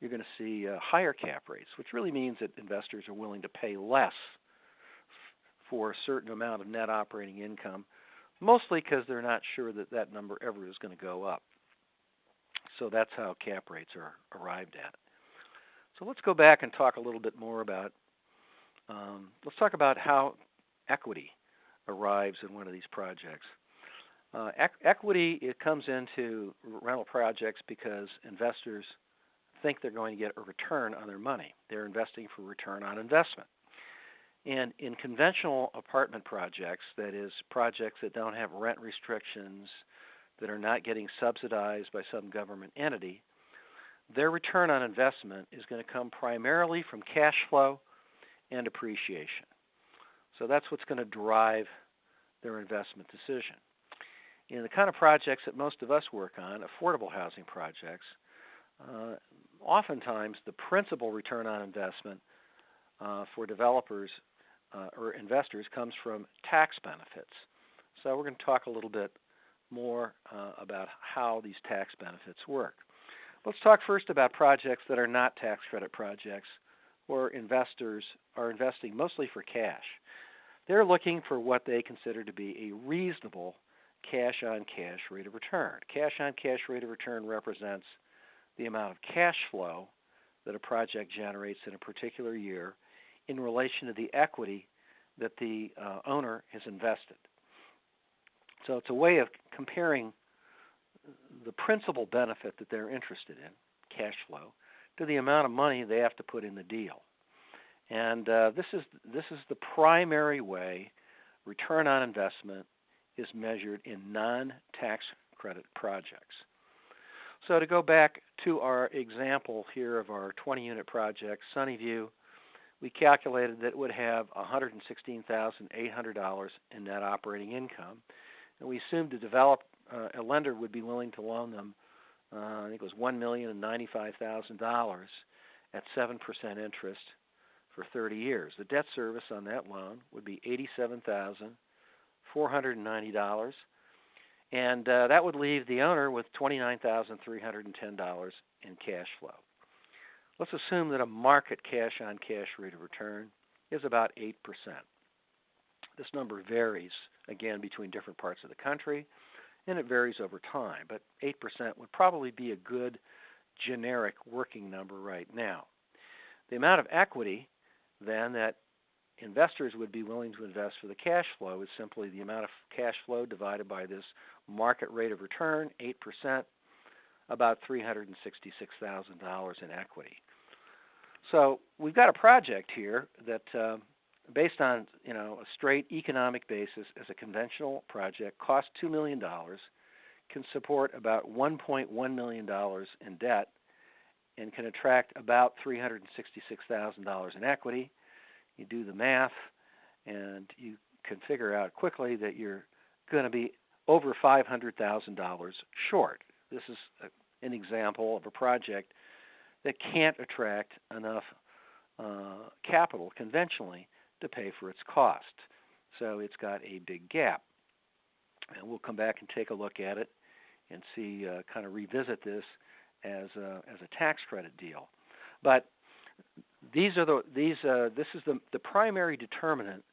you're going to see higher cap rates, which really means that investors are willing to pay less for a certain amount of net operating income, mostly because they're not sure that that number ever is going to go up. So that's how cap rates are arrived at. So let's go back and talk a little bit more about, let's talk about how equity arrives in one of these projects. Equity, it comes into rental projects because investors think they're going to get a return on their money. They're investing for return on investment. And in conventional apartment projects, that is, projects that don't have rent restrictions, that are not getting subsidized by some government entity, their return on investment is going to come primarily from cash flow and appreciation. So that's what's going to drive their investment decision. In the kind of projects that most of us work on, affordable housing projects, oftentimes the principal return on investment for developers or investors comes from tax benefits. So we're going to talk a little bit more about how these tax benefits work. Let's talk first about projects that are not tax credit projects, where investors are investing mostly for cash. They're looking for what they consider to be a reasonable cash-on-cash rate of return. Cash-on-cash rate of return represents the amount of cash flow that a project generates in a particular year in relation to the equity that the owner has invested. So it's a way of comparing the principal benefit that they're interested in, cash flow, to the amount of money they have to put in the deal. And this is the primary way return on investment is measured in non-tax credit projects. So to go back to our example here of our 20-unit project, Sunnyview, we calculated that it would have $116,800 in net operating income, and we assumed a lender would be willing to loan them, I think it was $1,095,000 at 7% interest for 30 years. The debt service on that loan would be $87,490, and that would leave the owner with $29,310 in cash flow. let's assume that a market cash-on-cash rate of return is about 8%. This number varies, again, between different parts of the country, and it varies over time, but 8% would probably be a good generic working number right now. The amount of equity, then, that investors would be willing to invest for the cash flow is simply the amount of cash flow divided by this market rate of return, 8%, about $366,000 in equity. So we've got a project here that, based on a straight economic basis as a conventional project, costs $2 million, can support about $1.1 million in debt, and can attract about $366,000 in equity. You do the math, and you can figure out quickly that you're going to be over $500,000 short. This is an example of a project that can't attract enough capital conventionally to pay for its cost. So it's got a big gap. And we'll come back and take a look at it and see, kind of revisit this as a tax credit deal. But this is the primary determinant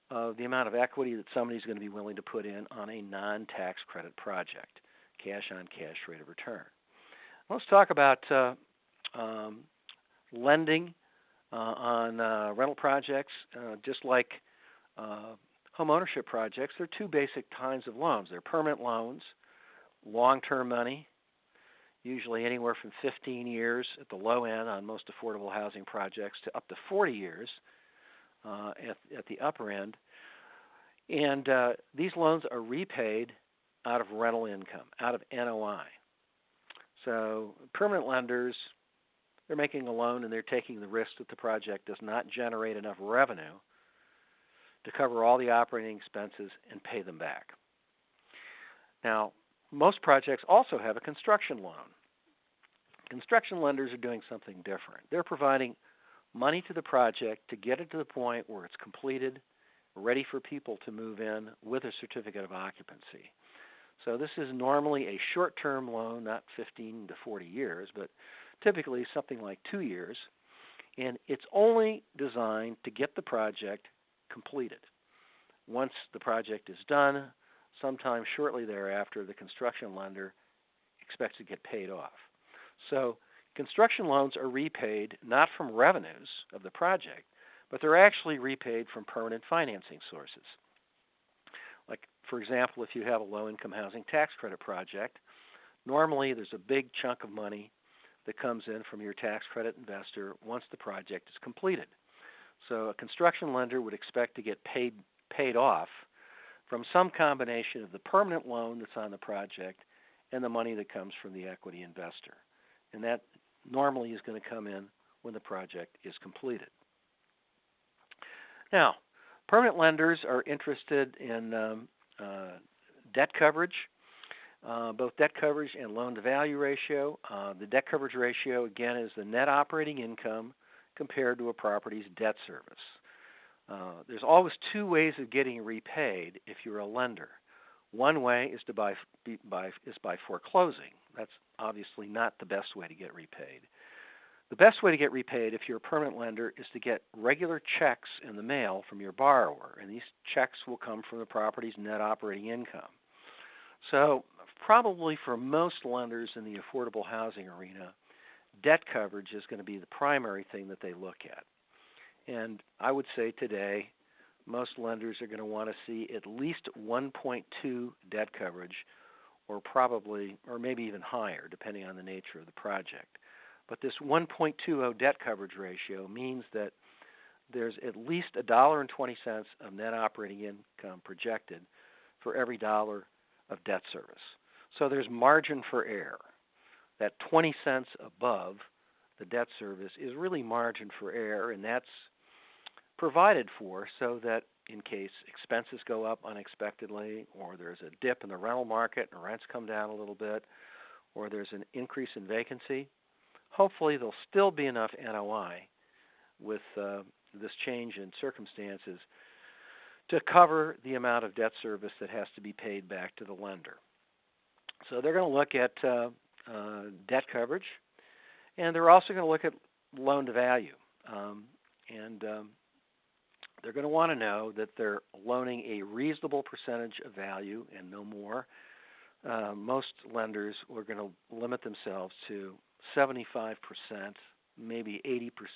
of the amount of equity that somebody's going to be willing to put in on a non-tax credit project, cash-on-cash rate of return. Let's talk about lending on rental projects. Just like home ownership projects, there are two basic kinds of loans. They're permanent loans, long-term money, usually anywhere from 15 years at the low end on most affordable housing projects to up to 40 years at the upper end. And these loans are repaid out of rental income, out of NOI. So permanent lenders, they're making a loan and they're taking the risk that the project does not generate enough revenue to cover all the operating expenses and pay them back. Now, most projects also have a construction loan. Construction lenders are doing something different. They're providing money to the project to get it to the point where it's completed, ready for people to move in with a certificate of occupancy. So this is normally a short-term loan, not 15 to 40 years, but typically something like 2 years, and it's only designed to get the project completed. Once the project is done, sometime shortly thereafter, the construction lender expects to get paid off. So construction loans are repaid not from revenues of the project, but they're actually repaid from permanent financing sources. Like, for example, if you have a low-income housing tax credit project, normally there's a big chunk of money that comes in from your tax credit investor once the project is completed. So a construction lender would expect to get paid off from some combination of the permanent loan that's on the project and the money that comes from the equity investor. And that normally is going to come in when the project is completed. Now, permanent lenders are interested in debt coverage, both debt coverage and loan-to-value ratio. The debt coverage ratio, again, is the net operating income compared to a property's debt service. There's always two ways of getting repaid if you're a lender. One way is by foreclosing. That's obviously not the best way to get repaid. The best way to get repaid if you're a permanent lender is to get regular checks in the mail from your borrower, and these checks will come from the property's net operating income. So probably for most lenders in the affordable housing arena, debt coverage is going to be the primary thing that they look at. And I would say today, most lenders are going to want to see at least 1.2 debt coverage, or maybe even higher, depending on the nature of the project. But this 1.20 debt coverage ratio means that there's at least $1.20 of net operating income projected for every dollar of debt service. So there's margin for error. That 20 cents above the debt service is really margin for error, and that's provided for so that in case expenses go up unexpectedly, or there's a dip in the rental market and rents come down a little bit, or there's an increase in vacancy, hopefully there'll still be enough NOI with this change in circumstances to cover the amount of debt service that has to be paid back to the lender. So they're going to look at debt coverage, and they're also going to look at loan to value. And they're going to want to know that they're loaning a reasonable percentage of value and no more. Most lenders are going to limit themselves to 75%, maybe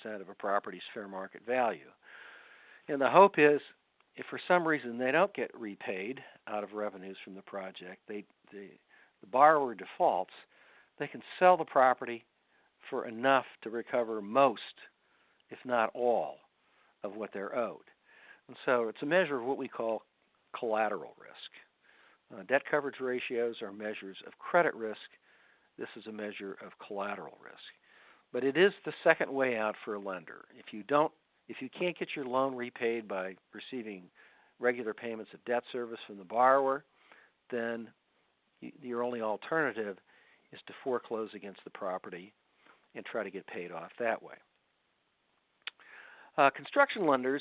80% of a property's fair market value. And the hope is, if for some reason they don't get repaid out of revenues from the project, the borrower defaults, they can sell the property for enough to recover most, if not all, of what they're owed. And so it's a measure of what we call collateral risk. Debt coverage ratios are measures of credit risk. This is a measure of collateral risk. But it is the second way out for a lender. If you can't get your loan repaid by receiving regular payments of debt service from the borrower, then your only alternative is to foreclose against the property and try to get paid off that way. Construction lender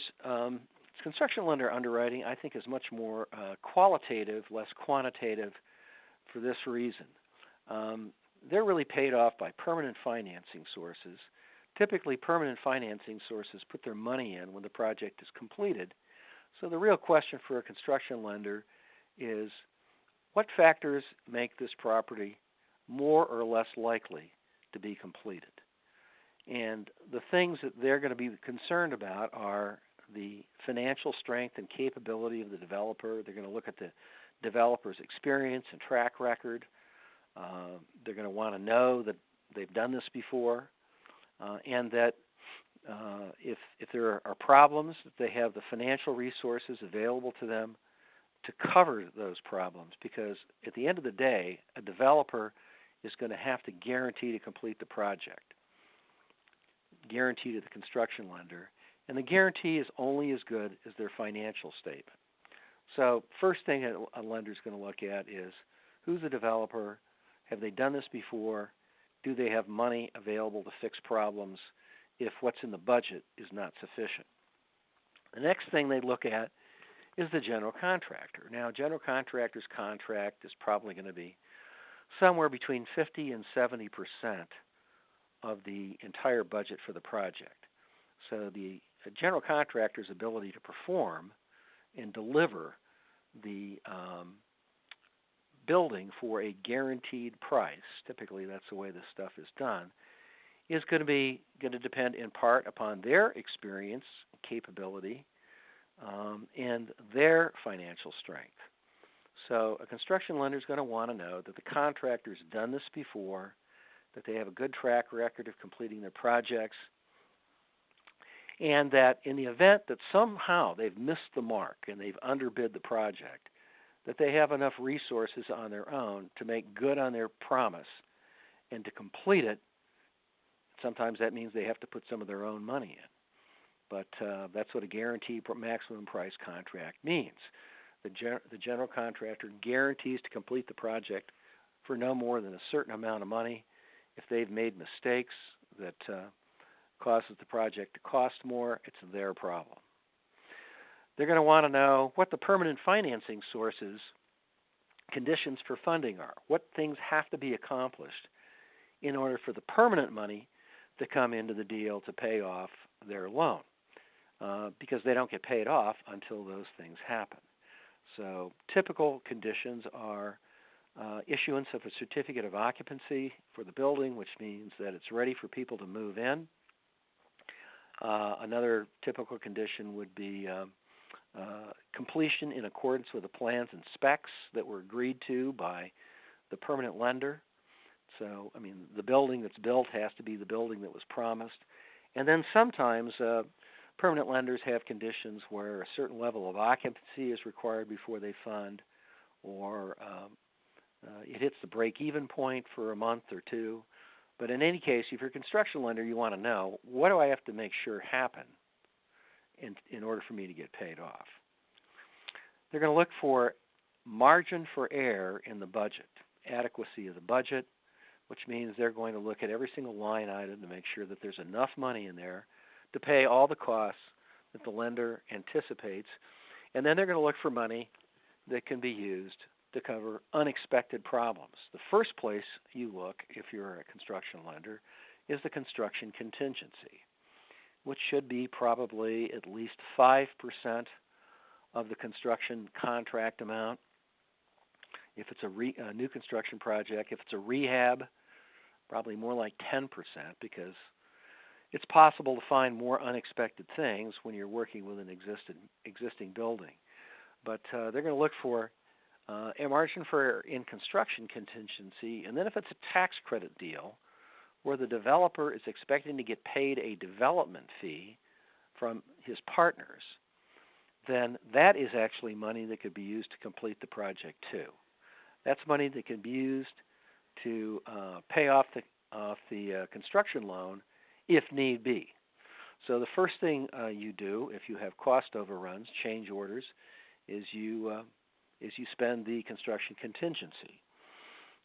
underwriting, I think, is much more qualitative, less quantitative for this reason. They're really paid off by permanent financing sources. Typically, permanent financing sources put their money in when the project is completed. So the real question for a construction lender is, what factors make this property more or less likely to be completed? And the things that they're going to be concerned about are the financial strength and capability of the developer. They're going to look at the developer's experience and track record. They're going to want to know that they've done this before, and that if there are problems, that they have the financial resources available to them to cover those problems. Because at the end of the day, a developer is going to have to guarantee to complete the project, guarantee to the construction lender, and the guarantee is only as good as their financial statement. So first thing a lender is going to look at is, who's the developer? Have they done this before? Do they have money available to fix problems if what's in the budget is not sufficient? The next thing they look at is the general contractor. Now, general contractor's contract is probably going to be somewhere between 50 and 70% of the entire budget for the project. So the general contractor's ability to perform and deliver the building for a guaranteed price, typically that's the way this stuff is done, is going to depend in part upon their experience, capability, and their financial strength. So a construction lender is going to want to know that the contractor's done this before, that they have a good track record of completing their projects, and that in the event that somehow they've missed the mark and they've underbid the project, that they have enough resources on their own to make good on their promise and to complete it. Sometimes that means they have to put some of their own money in. But that's what a guaranteed maximum price contract means. The general contractor guarantees to complete the project for no more than a certain amount of money. If they've made mistakes that causes the project to cost more, it's their problem. They're going to want to know what the permanent financing sources, conditions for funding are. What things have to be accomplished in order for the permanent money to come into the deal to pay off their loan, because they don't get paid off until those things happen. So typical conditions are issuance of a certificate of occupancy for the building, which means that it's ready for people to move in. Another typical condition would be completion in accordance with the plans and specs that were agreed to by the permanent lender. So, I mean, the building that's built has to be the building that was promised. And then sometimes permanent lenders have conditions where a certain level of occupancy is required before they fund, or it hits the break-even point for a month or two. But in any case, if you're a construction lender, you want to know, what do I have to make sure happen in order for me to get paid off? They're going to look for margin for error in the budget, adequacy of the budget, which means they're going to look at every single line item to make sure that there's enough money in there to pay all the costs that the lender anticipates. And then they're going to look for money that can be used to cover unexpected problems. The first place you look, if you're a construction lender, is the construction contingency, which should be probably at least 5% of the construction contract amount. If it's a new construction project, if it's a rehab, probably more like 10%, because it's possible to find more unexpected things when you're working with an existing building. But they're going to look for a margin for in construction contingency, and then if it's a tax credit deal where the developer is expecting to get paid a development fee from his partners, then that is actually money that could be used to complete the project too. That's money that can be used to pay off the construction loan if need be. So the first thing you do if you have cost overruns, change orders, is you spend the construction contingency.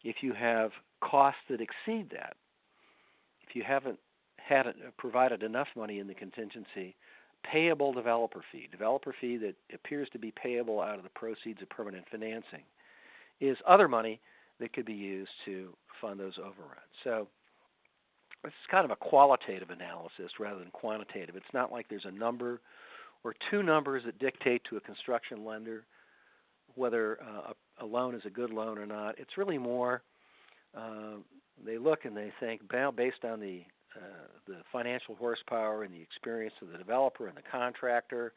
If you have costs that exceed that, if you haven't provided enough money in the contingency, payable developer fee that appears to be payable out of the proceeds of permanent financing, is other money that could be used to fund those overruns. So this is kind of a qualitative analysis rather than quantitative. It's not like there's a number or two numbers that dictate to a construction lender whether a loan is a good loan or not. It's really more they look and they think, based on the financial horsepower and the experience of the developer and the contractor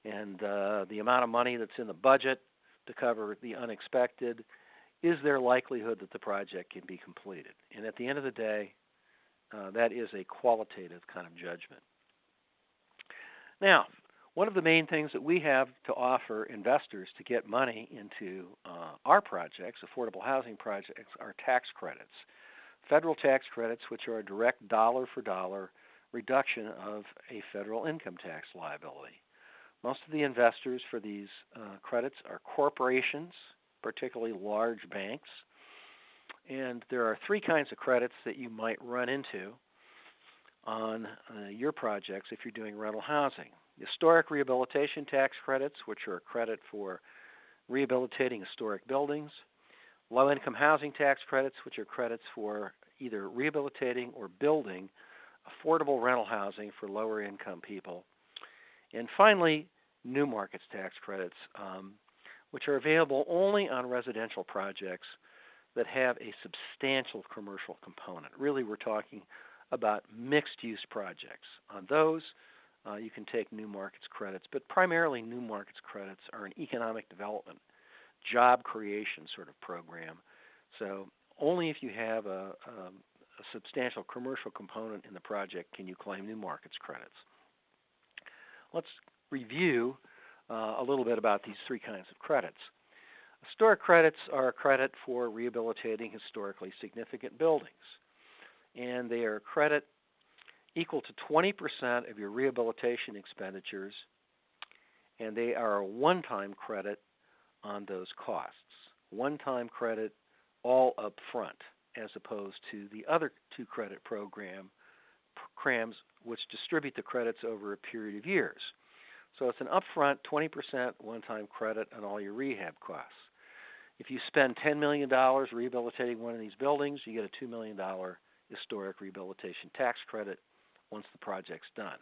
and the amount of money that's in the budget to cover the unexpected, is there likelihood that the project can be completed? And at the end of the day, that is a qualitative kind of judgment. Now, one of the main things that we have to offer investors to get money into our projects, affordable housing projects, are tax credits. Federal tax credits, which are a direct dollar-for-dollar reduction of a federal income tax liability. Most of the investors for these credits are corporations, particularly large banks. And there are three kinds of credits that you might run into on your projects if you're doing rental housing. Historic rehabilitation tax credits, which are a credit for rehabilitating historic buildings. Low-income housing tax credits, which are credits for either rehabilitating or building affordable rental housing for lower-income people. And finally, new markets tax credits, which are available only on residential projects that have a substantial commercial component. Really, we're talking about mixed-use projects. On those, you can take new markets credits, but primarily new markets credits are an economic development, job creation sort of program. So only if you have a substantial commercial component in the project can you claim new markets credits. Let's review a little bit about these three kinds of credits. Historic credits are a credit for rehabilitating historically significant buildings, and they are a credit equal to 20% of your rehabilitation expenditures, and they are a one-time credit on those costs. One-time credit all up front, as opposed to the other two credit programs which distribute the credits over a period of years. So it's an upfront 20% one-time credit on all your rehab costs. If you spend $10 million rehabilitating one of these buildings, you get a $2 million historic rehabilitation tax credit once the project's done.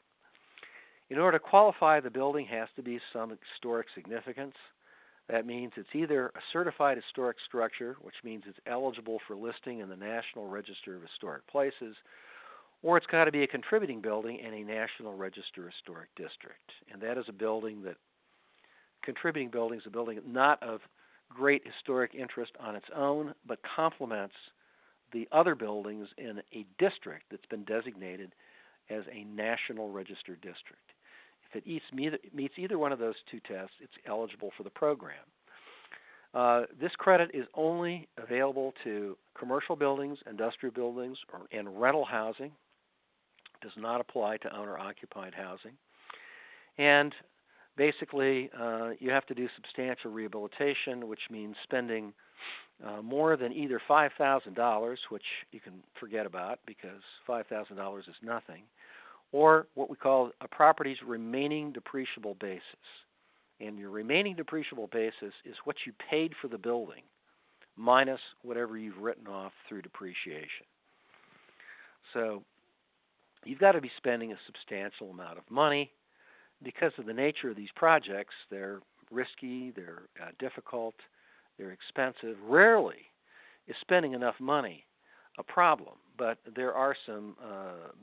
In order to qualify, the building has to be some historic significance. That means it's either a certified historic structure, which means it's eligible for listing in the National Register of Historic Places, or it's got to be a contributing building in a National Register Historic District. And that is a building that, contributing building is a building not of great historic interest on its own, but complements the other buildings in a district that's been designated as a National Register District. If it meets either one of those two tests, it's eligible for the program. This credit is only available to commercial buildings, industrial buildings, and rental housing. It does not apply to owner-occupied housing. And basically, you have to do substantial rehabilitation, which means spending more than either $5,000, which you can forget about because $5,000 is nothing, or what we call a property's remaining depreciable basis. And your remaining depreciable basis is what you paid for the building minus whatever you've written off through depreciation. So you've got to be spending a substantial amount of money because of the nature of these projects. They're risky, they're difficult, they're expensive. Rarely is spending enough money a problem, but there are some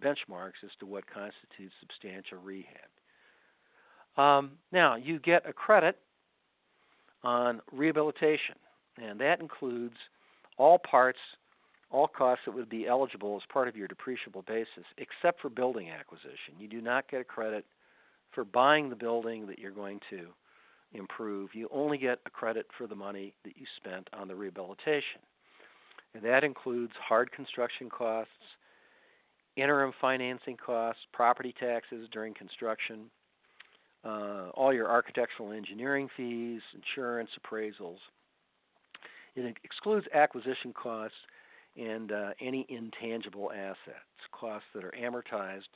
benchmarks as to what constitutes substantial rehab. Now, you get a credit on rehabilitation, and that includes all costs that would be eligible as part of your depreciable basis, except for building acquisition. You do not get a credit for buying the building that you're going to improve. You only get a credit for the money that you spent on the rehabilitation. And that includes hard construction costs, interim financing costs, property taxes during construction, all your architectural engineering fees, insurance, appraisals. It excludes acquisition costs and any intangible assets, costs that are amortized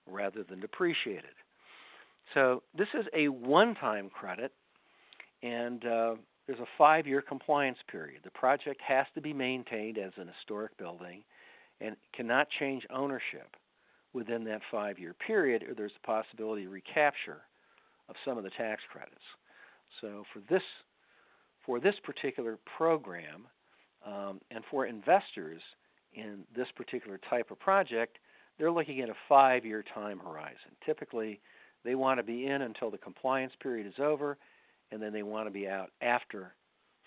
rather than depreciated. So this is a one-time credit, and there's a 5-year compliance period. The project has to be maintained as an historic building and cannot change ownership within that 5-year period, or there's the possibility of recapture of some of the tax credits. So for this particular program, and for investors in this particular type of project, they're looking at a 5-year time horizon. Typically, they want to be in until the compliance period is over, and then they want to be out after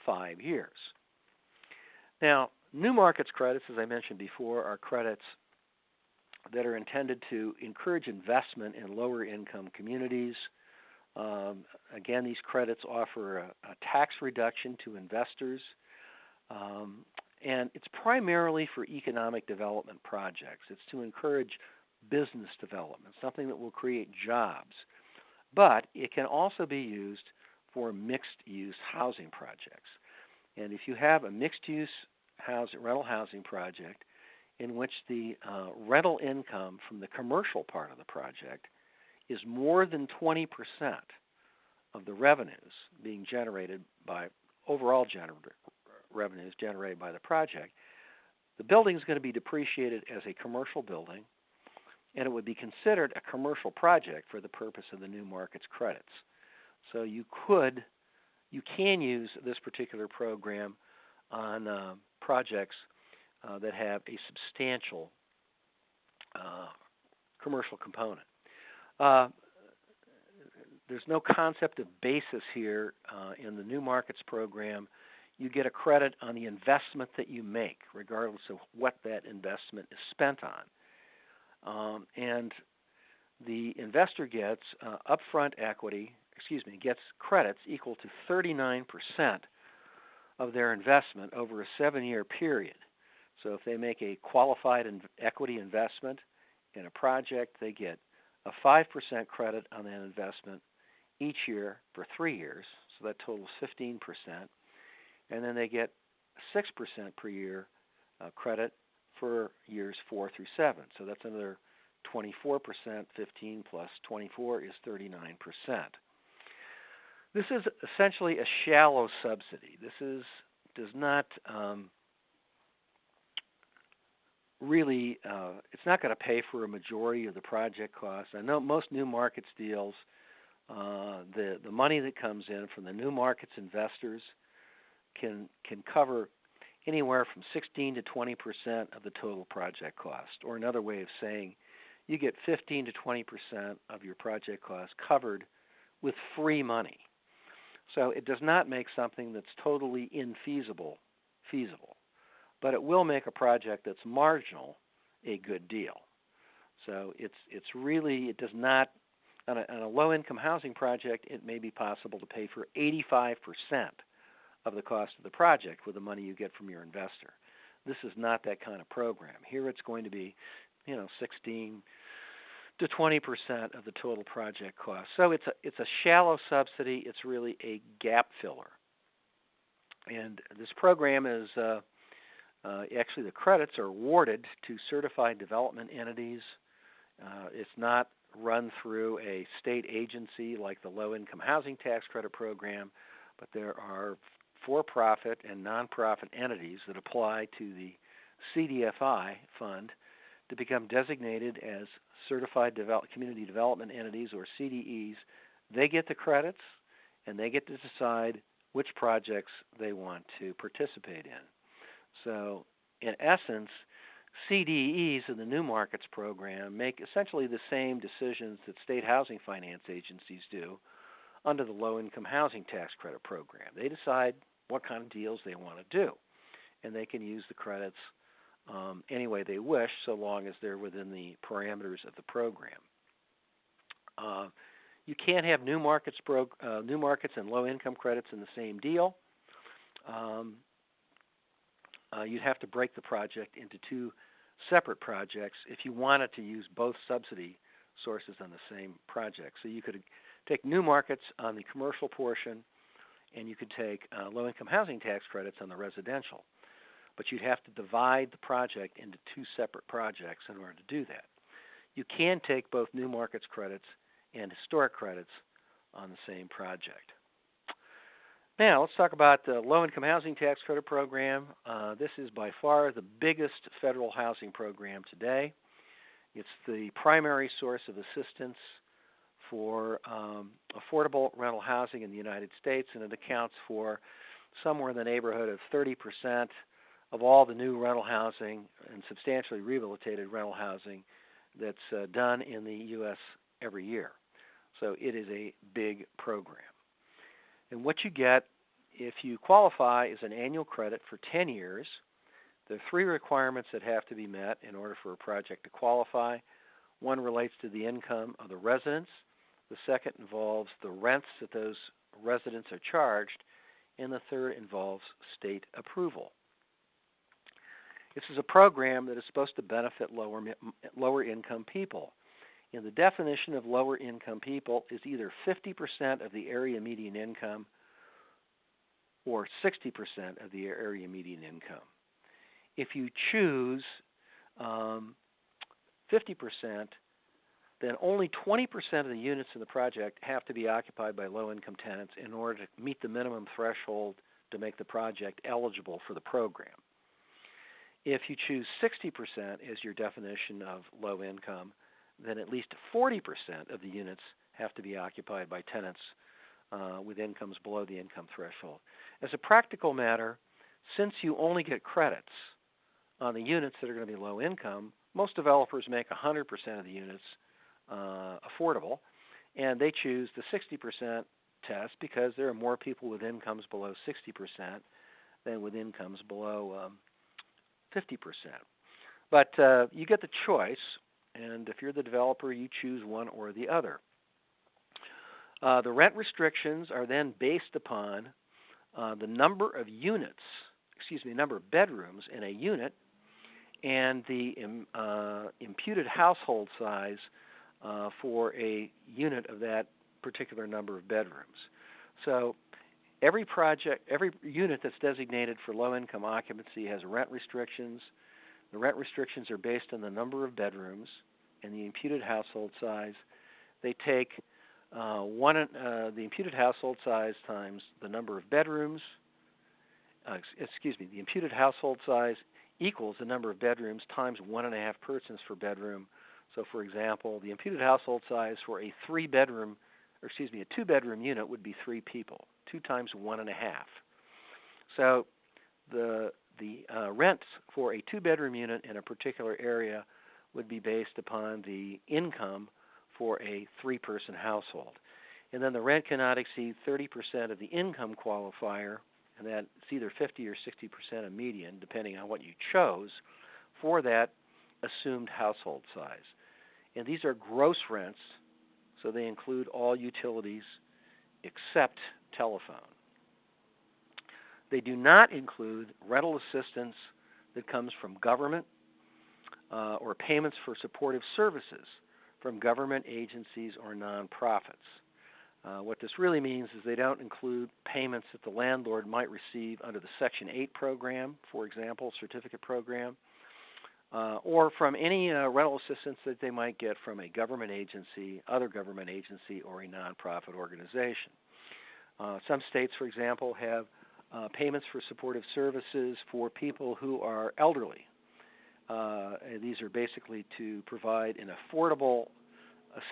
5 years. Now, new markets credits, as I mentioned before, are credits that are intended to encourage investment in lower income communities. Again, these credits offer a tax reduction to investors, and it's primarily for economic development projects. It's to encourage business development, something that will create jobs. But it can also be used for mixed-use housing projects. And if you have a mixed-use rental housing project in which the rental income from the commercial part of the project is more than 20% of the revenues being generated by revenues generated by the project, the building is going to be depreciated as a commercial building, and it would be considered a commercial project for the purpose of the new markets credits. So you can use this particular program on projects that have a substantial commercial component. There's no concept of basis here in the new markets program. You get a credit on the investment that you make, regardless of what that investment is spent on. And the investor gets gets credits equal to 39% of their investment over a 7-year period. So if they make a qualified equity investment in a project, they get a 5% credit on that investment each year for 3 years, so that totals 15%. And then they get 6% per year credit for years 4 through 7. So that's another 24%. 15 plus 24 is 39%. This is essentially a shallow subsidy. This does not really, it's not going to pay for a majority of the project costs. I know most new markets deals, the money that comes in from the new markets investors can cover anywhere from 16 to 20% of the total project cost. Or another way of saying, you get 15 to 20% of your project cost covered with free money. So it does not make something that's totally infeasible feasible, but it will make a project that's marginal a good deal. So it does not, on a low-income housing project, it may be possible to pay for 85% of the cost of the project with the money you get from your investor. This is not that kind of program. Here it's going to be, 16 to 20% of the total project cost. So it's a shallow subsidy. It's really a gap filler. And this program is actually the credits are awarded to certified development entities. It's not run through a state agency like the Low-Income Housing Tax Credit Program, but there are for-profit and nonprofit entities that apply to the CDFI fund to become designated as Certified Community Development Entities, or CDEs, they get the credits, and they get to decide which projects they want to participate in. So, in essence, CDEs in the New Markets Program make essentially the same decisions that state housing finance agencies do under the Low-Income Housing Tax Credit Program. They decide what kind of deals they want to do, and they can use the credits any way they wish, so long as they're within the parameters of the program. You can't have new markets and low-income credits in the same deal. You'd have to break the project into two separate projects if you wanted to use both subsidy sources on the same project. So you could take new markets on the commercial portion, and you could take low-income housing tax credits on the residential. But you'd have to divide the project into two separate projects in order to do that. You can take both new markets credits and historic credits on the same project. Now, let's talk about the Low-Income Housing Tax Credit Program. This is by far the biggest federal housing program today. It's the primary source of assistance for affordable rental housing in the United States, and it accounts for somewhere in the neighborhood of 30% of all the new rental housing and substantially rehabilitated rental housing that's done in the U.S. every year. So it is a big program. And what you get if you qualify is an annual credit for 10 years. There are three requirements that have to be met in order for a project to qualify. One relates to the income of the residents. The second involves the rents that those residents are charged. And the third involves state approval. This is a program that is supposed to benefit lower income people. And the definition of lower income people is either 50% of the area median income or 60% of the area median income. If you choose 50%, then only 20% of the units in the project have to be occupied by low-income tenants in order to meet the minimum threshold to make the project eligible for the program. If you choose 60% as your definition of low income, then at least 40% of the units have to be occupied by tenants with incomes below the income threshold. As a practical matter, since you only get credits on the units that are going to be low income, most developers make 100% of the units affordable, and they choose the 60% test because there are more people with incomes below 60% than with incomes below 50%. But you get the choice, and if you're the developer, you choose one or the other. The rent restrictions are then based upon the number of number of bedrooms in a unit, and the imputed household size for a unit of that particular number of bedrooms. So every unit that's designated for low-income occupancy has rent restrictions. The rent restrictions are based on the number of bedrooms and the imputed household size. They take the imputed household size times the number of bedrooms. The imputed household size equals the number of bedrooms times 1.5 persons per bedroom. So, for example, the imputed household size for a two-bedroom unit would be 3 people. 2 times 1.5. So the rents for a 2-bedroom unit in a particular area would be based upon the income for a 3-person household. And then the rent cannot exceed 30% of the income qualifier, and that's either 50 or 60% of median, depending on what you chose, for that assumed household size. And these are gross rents, so they include all utilities except telephone. They do not include rental assistance that comes from government or payments for supportive services from government agencies or nonprofits. What this really means is they don't include payments that the landlord might receive under the Section 8 program, for example, certificate program, or from any rental assistance that they might get from a government agency, other government agency, or a nonprofit organization. Some states, for example, have payments for supportive services for people who are elderly. These are basically to provide an affordable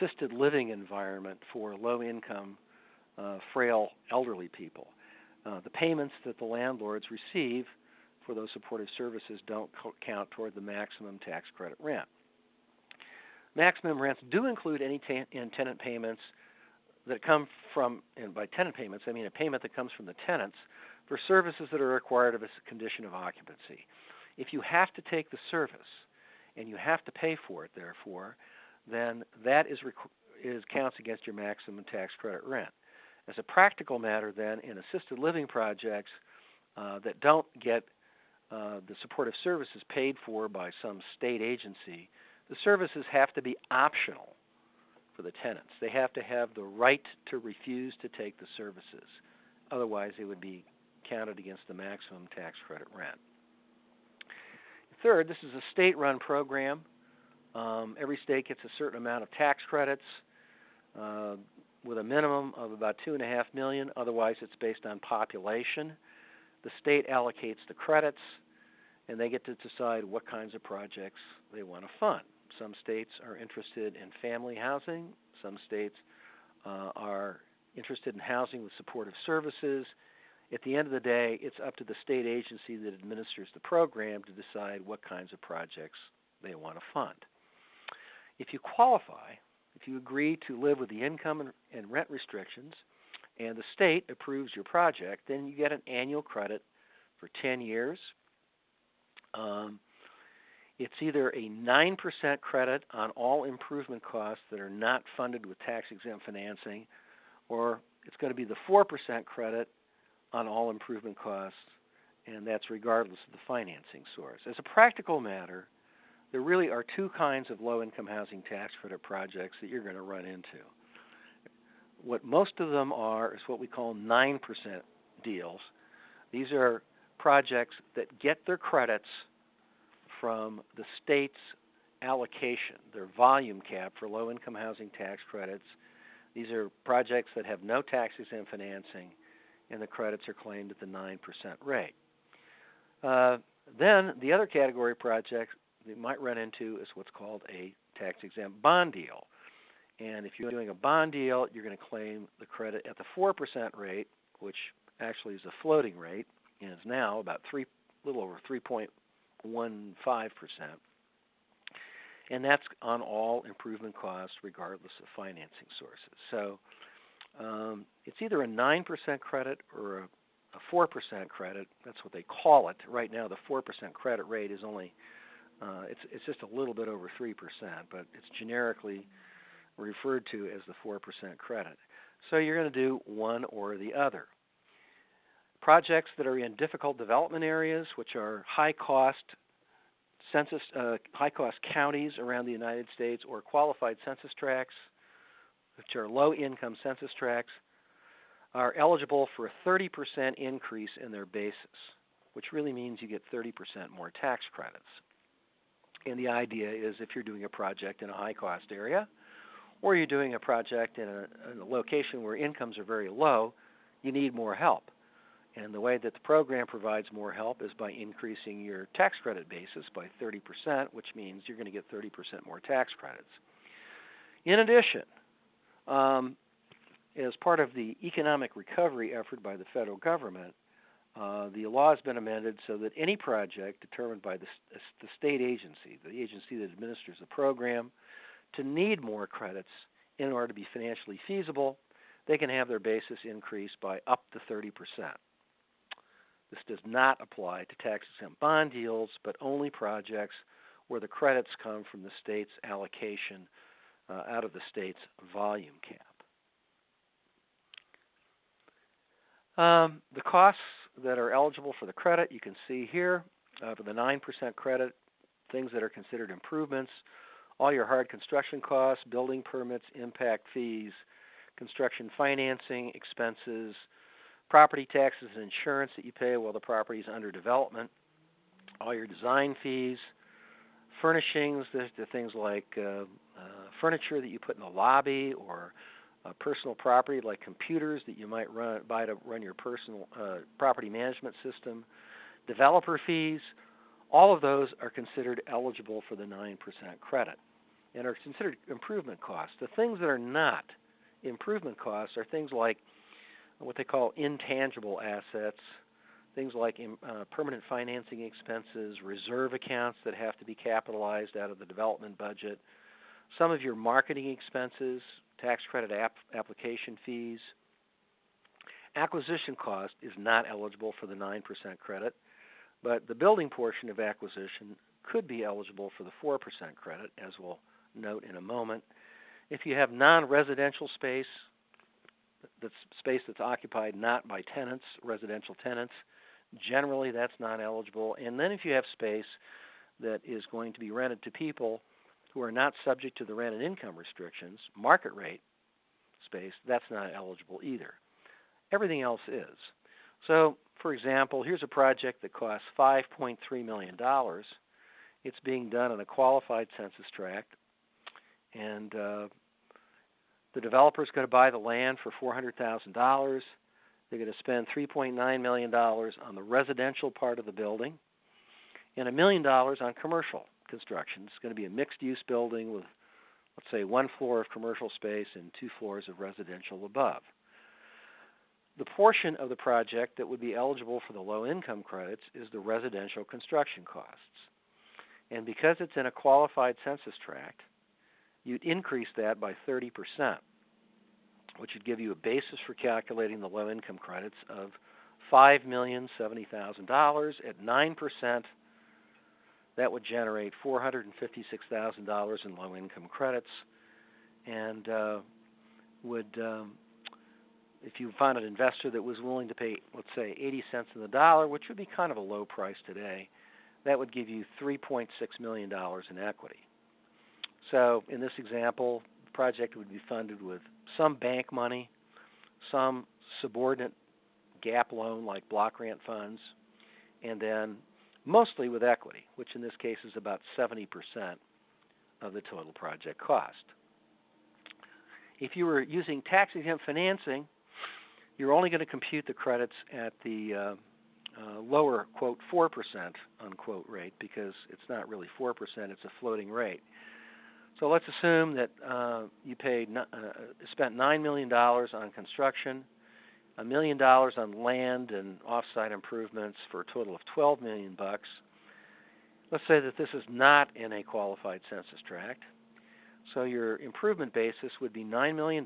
assisted living environment for low-income, frail, elderly people. The payments that the landlords receive for those supportive services don't count toward the maximum tax credit rent. Maximum rents do include any tenant payments that come from, and by tenant payments, I mean a payment that comes from the tenants for services that are required of a condition of occupancy. If you have to take the service and you have to pay for it, therefore, then that counts against your maximum tax credit rent. As a practical matter, then, in assisted living projects that don't get the supportive services paid for by some state agency, the services have to be optional for the tenants. They have to have the right to refuse to take the services. Otherwise, they would be counted against the maximum tax credit rent. Third, this is a state-run program. Every state gets a certain amount of tax credits with a minimum of about $2.5 million. Otherwise, it's based on population. The state allocates the credits, and they get to decide what kinds of projects they want to fund. Some states are interested in family housing. Some states are interested in housing with supportive services. At the end of the day, it's up to the state agency that administers the program to decide what kinds of projects they want to fund. If you qualify, if you agree to live with the income and rent restrictions, and the state approves your project, then you get an annual credit for 10 years. It's either a 9% credit on all improvement costs that are not funded with tax-exempt financing, or it's going to be the 4% credit on all improvement costs, and that's regardless of the financing source. As a practical matter, there really are two kinds of low-income housing tax credit projects that you're going to run into. What most of them are is what we call 9% deals. These are projects that get their credits from the state's allocation, their volume cap for low-income housing tax credits. These are projects that have no tax-exempt financing, and the credits are claimed at the 9% rate. Then the other category of projects you might run into is what's called a tax-exempt bond deal. And if you're doing a bond deal, you're going to claim the credit at the 4% rate, which actually is a floating rate, and is now about little over 3.15%. And that's on all improvement costs regardless of financing sources. So it's either a 9% credit or a 4% credit. That's what they call it. Right now the 4% credit rate is only, it's just a little bit over 3%, but it's generically referred to as the 4% credit. So you're going to do one or the other. Projects that are in difficult development areas, which are high-cost counties around the United States, or qualified census tracts, which are low-income census tracts, are eligible for a 30% increase in their basis, which really means you get 30% more tax credits. And the idea is if you're doing a project in a high-cost area, or you're doing a project in a location where incomes are very low, you need more help. And the way that the program provides more help is by increasing your tax credit basis by 30%, which means you're going to get 30% more tax credits. In addition, as part of the economic recovery effort by the federal government, the law has been amended so that any project determined by the state agency, the agency that administers the program, to need more credits in order to be financially feasible, they can have their basis increased by up to 30%. This does not apply to tax-exempt bond deals, but only projects where the credits come from the state's allocation out of the state's volume cap. The costs that are eligible for the credit you can see here. For the 9% credit, things that are considered improvements, all your hard construction costs, building permits, impact fees, construction financing expenses, property taxes and insurance that you pay while the property is under development, all your design fees, furnishings, the things like furniture that you put in the lobby, or personal property like computers that you might buy to run your personal property management system, developer fees, all of those are considered eligible for the 9% credit and are considered improvement costs. The things that are not improvement costs are things like what they call intangible assets, things like permanent financing expenses, reserve accounts that have to be capitalized out of the development budget, some of your marketing expenses, tax credit application fees. Acquisition cost is not eligible for the 9% credit, but the building portion of acquisition could be eligible for the 4% credit, as we'll note in a moment. If you have non-residential space, that's space that's occupied not by tenants, residential tenants, generally that's not eligible. And then if you have space that is going to be rented to people who are not subject to the rent and income restrictions, market rate space, that's not eligible either. Everything else is. So, for example, here's a project that costs $5.3 million. It's being done in a qualified census tract, and the developer's going to buy the land for $400,000. They're going to spend $3.9 million on the residential part of the building and $1 million on commercial construction. It's going to be a mixed-use building with, let's say, 1 floor of commercial space and 2 floors of residential above. The portion of the project that would be eligible for the low-income credits is the residential construction costs. And because it's in a qualified census tract, you'd increase that by 30%, which would give you a basis for calculating the low-income credits of $5,070,000. At 9%, that would generate $456,000 in low-income credits, and if you found an investor that was willing to pay, let's say, 80 cents on the dollar, which would be kind of a low price today, that would give you $3.6 million in equity. So in this example, the project would be funded with some bank money, some subordinate gap loan like block grant funds, and then mostly with equity, which in this case is about 70% of the total project cost. If you were using tax-exempt financing, you're only going to compute the credits at the lower, quote, 4%, unquote, rate, because it's not really 4%, it's a floating rate. So let's assume that you spent $9 million on construction, $1 million on land and off-site improvements for a total of $12 million. Let's say that this is not in a qualified census tract. So your improvement basis would be $9 million,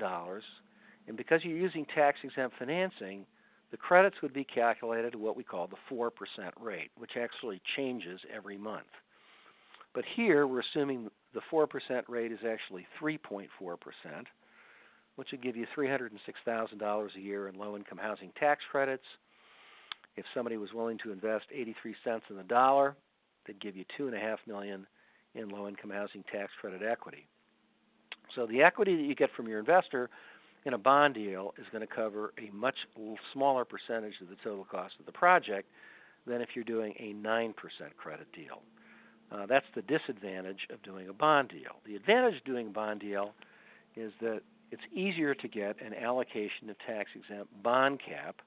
and because you're using tax-exempt financing, the credits would be calculated at what we call the 4% rate, which actually changes every month. But here we're assuming the 4% rate is actually 3.4%, which would give you $306,000 a year in low-income housing tax credits. If somebody was willing to invest 83 cents on the dollar, they'd give you $2.5 million in low-income housing tax credit equity. So the equity that you get from your investor in a bond deal is going to cover a much smaller percentage of the total cost of the project than if you're doing a 9% credit deal. That's the disadvantage of doing a bond deal. The advantage of doing a bond deal is that it's easier to get an allocation of tax-exempt bond cap,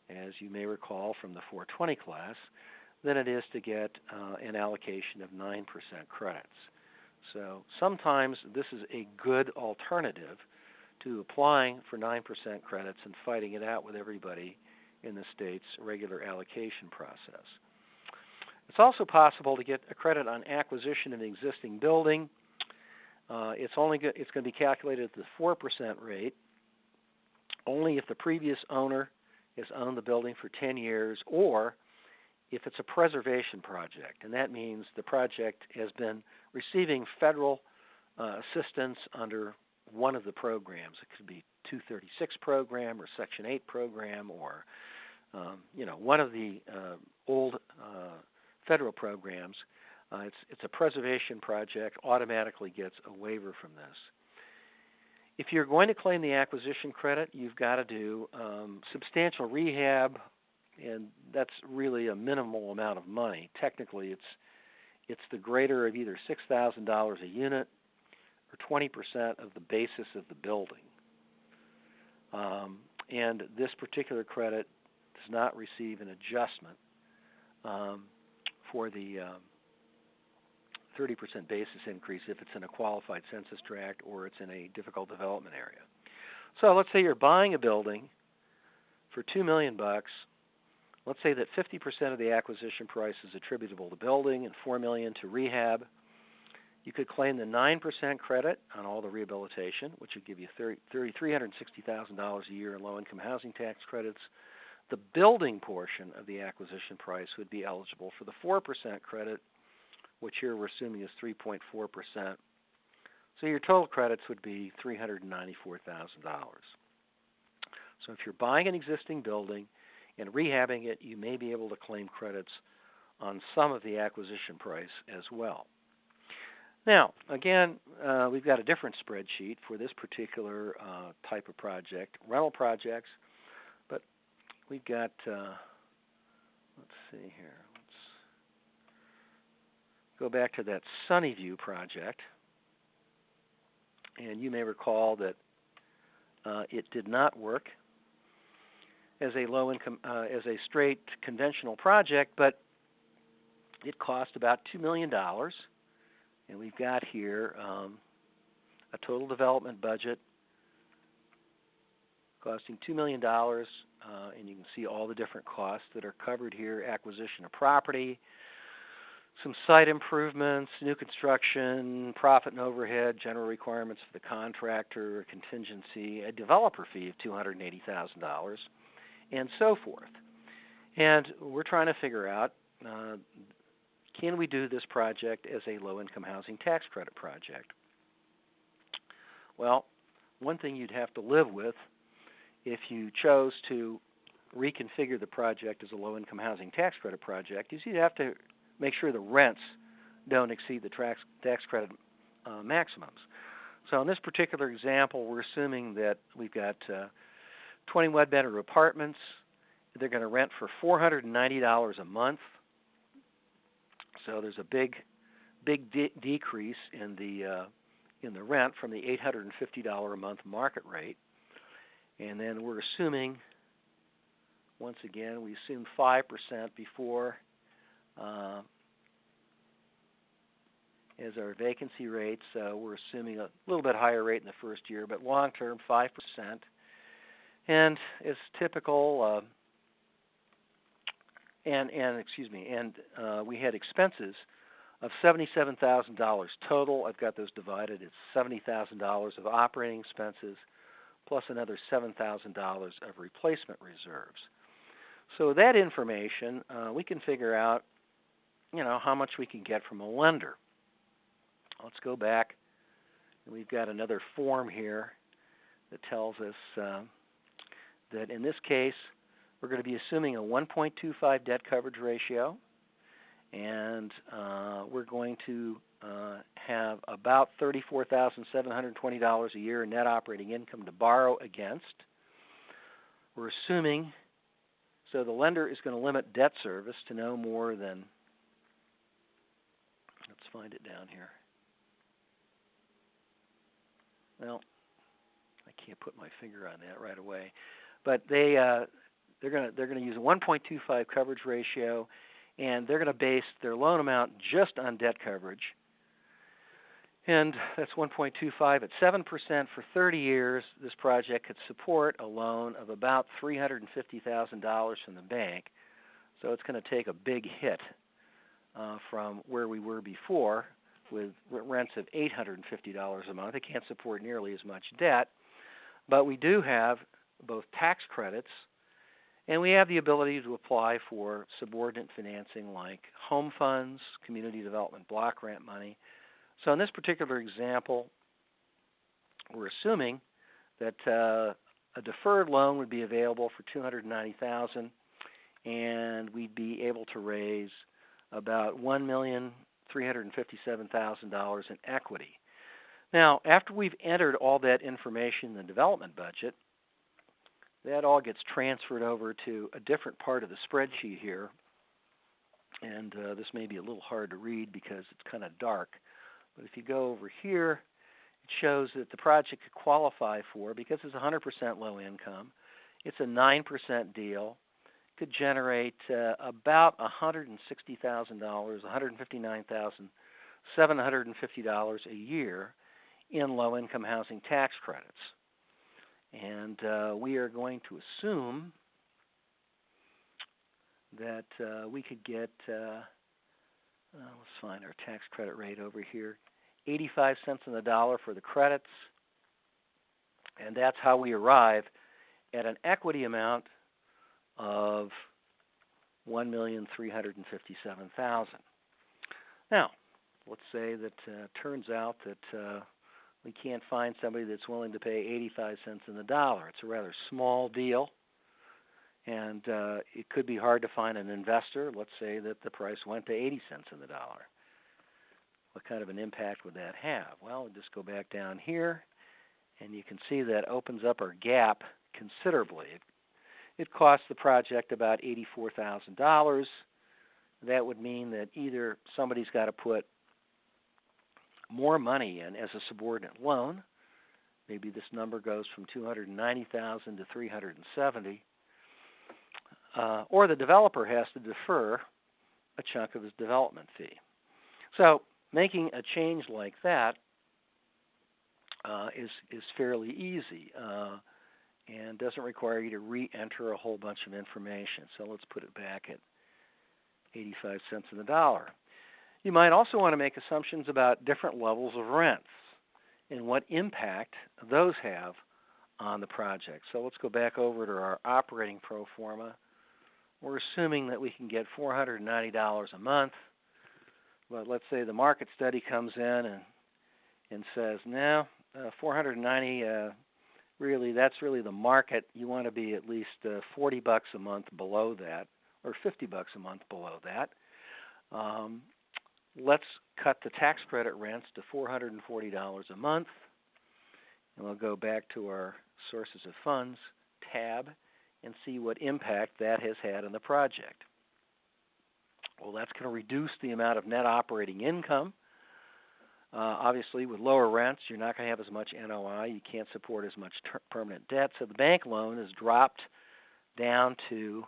as you may recall from the 420 class, than it is to get an allocation of 9% credits. So sometimes this is a good alternative to applying for 9% credits and fighting it out with everybody in the state's regular allocation process. It's also possible to get a credit on acquisition of an existing building. It's going to be calculated at the 4% rate only if the previous owner has owned the building for 10 years or if it's a preservation project, and that means the project has been receiving federal assistance under one of the programs. It could be 236 program or Section 8 program or one of the old federal programs. It's a preservation project, automatically gets a waiver from this. If you're going to claim the acquisition credit, you've got to do substantial rehab, and that's really a minimal amount of money. Technically, it's the greater of either $6,000 a unit or 20% of the basis of the building. And this particular credit does not receive an adjustment for the 30% basis increase if it's in a qualified census tract or it's in a difficult development area. So let's say you're buying a building for $2 million. Let's say that 50% of the acquisition price is attributable to building and $4 million to rehab. You could claim the 9% credit on all the rehabilitation, which would give you $360,000 a year in low-income housing tax credits. The building portion of the acquisition price would be eligible for the 4% credit, which here we're assuming is 3.4%. So your total credits would be $394,000. So if you're buying an existing building and rehabbing it, you may be able to claim credits on some of the acquisition price as well. Now, again, we've got a different spreadsheet for this particular type of project, rental projects, but we've got, let's see here, let's go back to that Sunnyview project, and you may recall that it did not work as a low-income, as a straight conventional project, but it cost about $2 million. And we've got here a total development budget costing $2 million, and you can see all the different costs that are covered here: acquisition of property, some site improvements, new construction, profit and overhead, general requirements for the contractor, a contingency, a developer fee of $280,000, and so forth. And we're trying to figure out, can we do this project as a low-income housing tax credit project? Well, one thing you'd have to live with if you chose to reconfigure the project as a low-income housing tax credit project is you'd have to make sure the rents don't exceed the tax credit maximums. So in this particular example, we're assuming that we've got 20 one-bedroom apartments. They're going to rent for $490 a month. So there's a big decrease in the rent from the $850 a month market rate. And then we're assuming, once again, we assume 5% before as our vacancy rates. We're assuming a little bit higher rate in the first year, but long term 5%. And as typical, we had expenses of $77,000 total. I've got those divided. It's $70,000 of operating expenses plus another $7,000 of replacement reserves. So with that information, we can figure out, how much we can get from a lender. Let's go back. We've got another form here that tells us that in this case, we're going to be assuming a 1.25 debt coverage ratio, and we're going to have about $34,720 a year in net operating income to borrow against. We're assuming, so the lender is going to limit debt service to no more than, let's find it down here. Well, I can't put my finger on that right away, but they're going to use a 1.25 coverage ratio, and they're going to base their loan amount just on debt coverage. And that's 1.25 at 7% for 30 years. This project could support a loan of about $350,000 from the bank. So it's going to take a big hit from where we were before with rents of $850 a month. It can't support nearly as much debt. But we do have both tax credits, and we have the ability to apply for subordinate financing like home funds, community development block grant money. So in this particular example, we're assuming that a deferred loan would be available for $290,000, and we'd be able to raise about $1,357,000 in equity. Now, after we've entered all that information in the development budget, that all gets transferred over to a different part of the spreadsheet here, and this may be a little hard to read because it's kind of dark. But if you go over here, it shows that the project could qualify for, because it's 100% low income, it's a 9% deal, to generate about $160,000, $159,750 a year in low-income housing tax credits. And we are going to assume that we could get, let's find our tax credit rate over here, 85 cents on the dollar for the credits. And that's how we arrive at an equity amount of $1,357,000. Now, let's say that turns out that we can't find somebody that's willing to pay 85 cents on the dollar. It's a rather small deal, and it could be hard to find an investor. Let's say that the price went to 80 cents on the dollar. What kind of an impact would that have? Well, we'll just go back down here, and you can see that opens up our gap considerably. It costs the project about $84,000. That would mean that either somebody's got to put more money in as a subordinate loan. Maybe this number goes from $290,000 to $370,000, or the developer has to defer a chunk of his development fee. So making a change like that is fairly easy and doesn't require you to re-enter a whole bunch of information. So let's put it back at 85 cents on the dollar. You might also want to make assumptions about different levels of rents and what impact those have on the project. So let's go back over to our operating pro forma. We're assuming that we can get $490 a month. But let's say the market study comes in and says, no, 490, that's really the market. You want to be at least $40 a month below that, or $50 a month below that. Let's cut the tax credit rents to $440 a month, and we'll go back to our sources of funds tab and see what impact that has had on the project. Well, that's going to reduce the amount of net operating income. Obviously, with lower rents, you're not going to have as much NOI. You can't support as much permanent debt. So the bank loan has dropped down to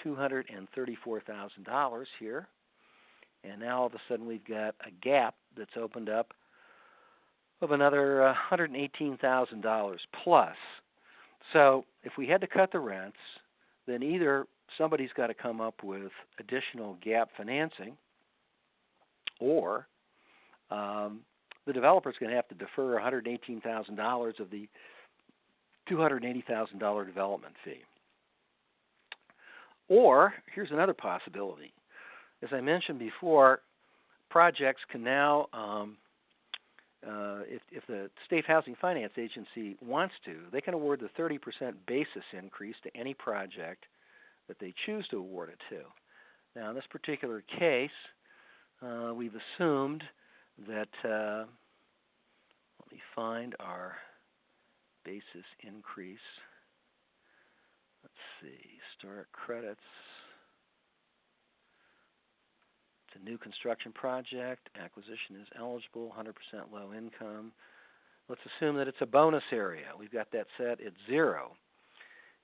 $234,000 here. And now all of a sudden we've got a gap that's opened up of another $118,000 plus. So if we had to cut the rents, then either somebody's got to come up with additional gap financing, or the developer's going to have to defer $118,000 of the $280,000 development fee. Or here's another possibility. As I mentioned before, projects can now, if the State Housing Finance Agency wants to, they can award the 30% basis increase to any project that they choose to award it to. Now, in this particular case, we've assumed that, let me find our basis increase. Let's see, start credits. It's a new construction project. Acquisition is eligible, 100% low income. Let's assume that it's a bonus area. We've got that set at 0.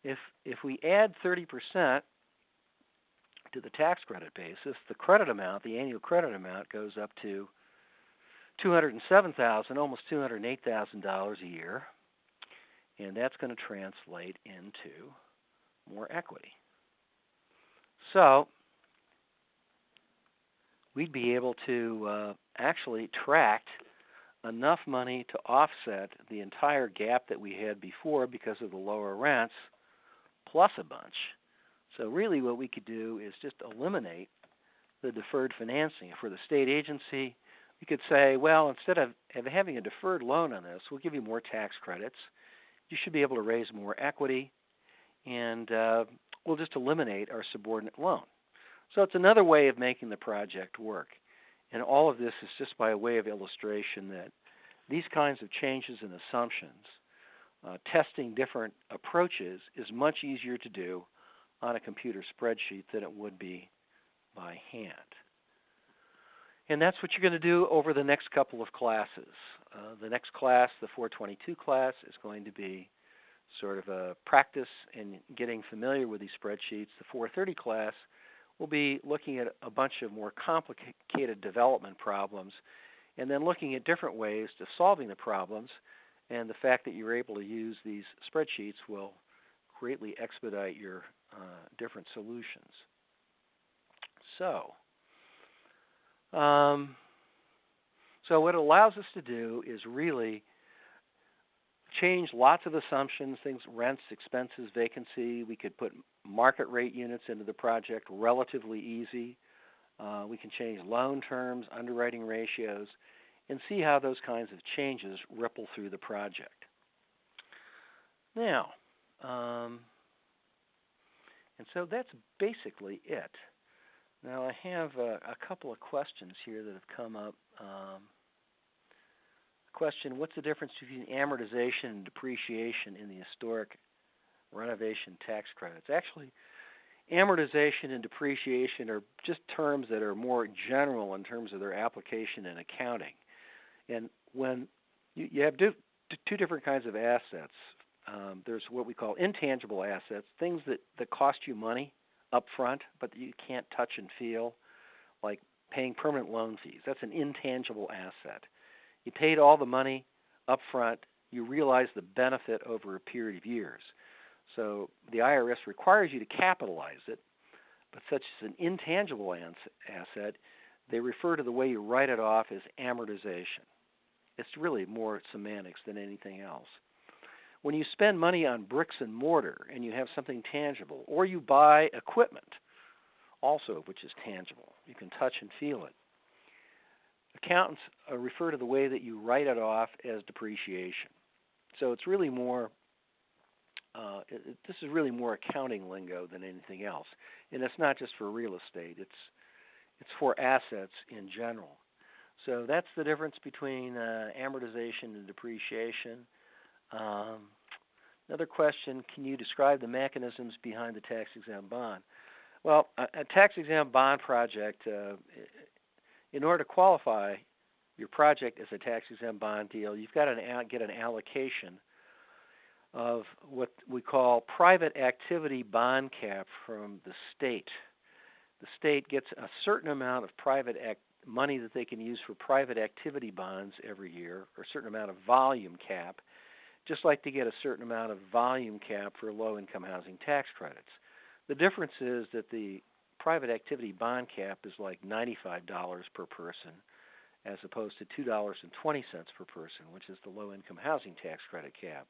If we add 30% to the tax credit basis, the credit amount, the annual credit amount, goes up to $207,000, almost $208,000 a year, and that's going to translate into more equity. So we'd be able to actually attract enough money to offset the entire gap that we had before because of the lower rents, plus a bunch. So really what we could do is just eliminate the deferred financing. If we're the state agency, we could say, well, instead of having a deferred loan on this, we'll give you more tax credits. You should be able to raise more equity, and we'll just eliminate our subordinate loan. So it's another way of making the project work. And all of this is just by way of illustration that these kinds of changes in assumptions, testing different approaches, is much easier to do on a computer spreadsheet than it would be by hand. And that's what you're going to do over the next couple of classes. The next class, the 422 class, is going to be sort of a practice in getting familiar with these spreadsheets. The 430 class will be looking at a bunch of more complicated development problems and then looking at different ways to solving the problems. And the fact that you're able to use these spreadsheets will greatly expedite your different solutions. So what it allows us to do is really change lots of assumptions, things, rents, expenses, vacancy. We could put market rate units into the project relatively easy. We can change loan terms, underwriting ratios, and see how those kinds of changes ripple through the project. Now, and so that's basically it. Now I have a couple of questions here that have come up. Question, what's the difference between amortization and depreciation in the historic renovation tax credits? Actually, amortization and depreciation are just terms that are more general in terms of their application in accounting. And when you have two different kinds of assets, there's what we call intangible assets, things that cost you money up front but that you can't touch and feel, like paying permanent loan fees. That's an intangible asset. You paid all the money up front. You realize the benefit over a period of years. So the IRS requires you to capitalize it, but such as an intangible asset, they refer to the way you write it off as amortization. It's really more semantics than anything else. When you spend money on bricks and mortar and you have something tangible, or you buy equipment, also which is tangible, you can touch and feel it, accountants refer to the way that you write it off as depreciation. So it's really more, this is really more accounting lingo than anything else. And it's not just for real estate, it's for assets in general. So that's the difference between amortization and depreciation. Another question, can you describe the mechanisms behind the tax-exempt bond? Well, a tax-exempt bond project, in order to qualify your project as a tax-exempt bond deal, you've got to get an allocation of what we call private activity bond cap from the state. The state gets a certain amount of money that they can use for private activity bonds every year, or a certain amount of volume cap, just like they get a certain amount of volume cap for low-income housing tax credits. The difference is that the private activity bond cap is like $95 per person as opposed to $2.20 per person, which is the low-income housing tax credit cap.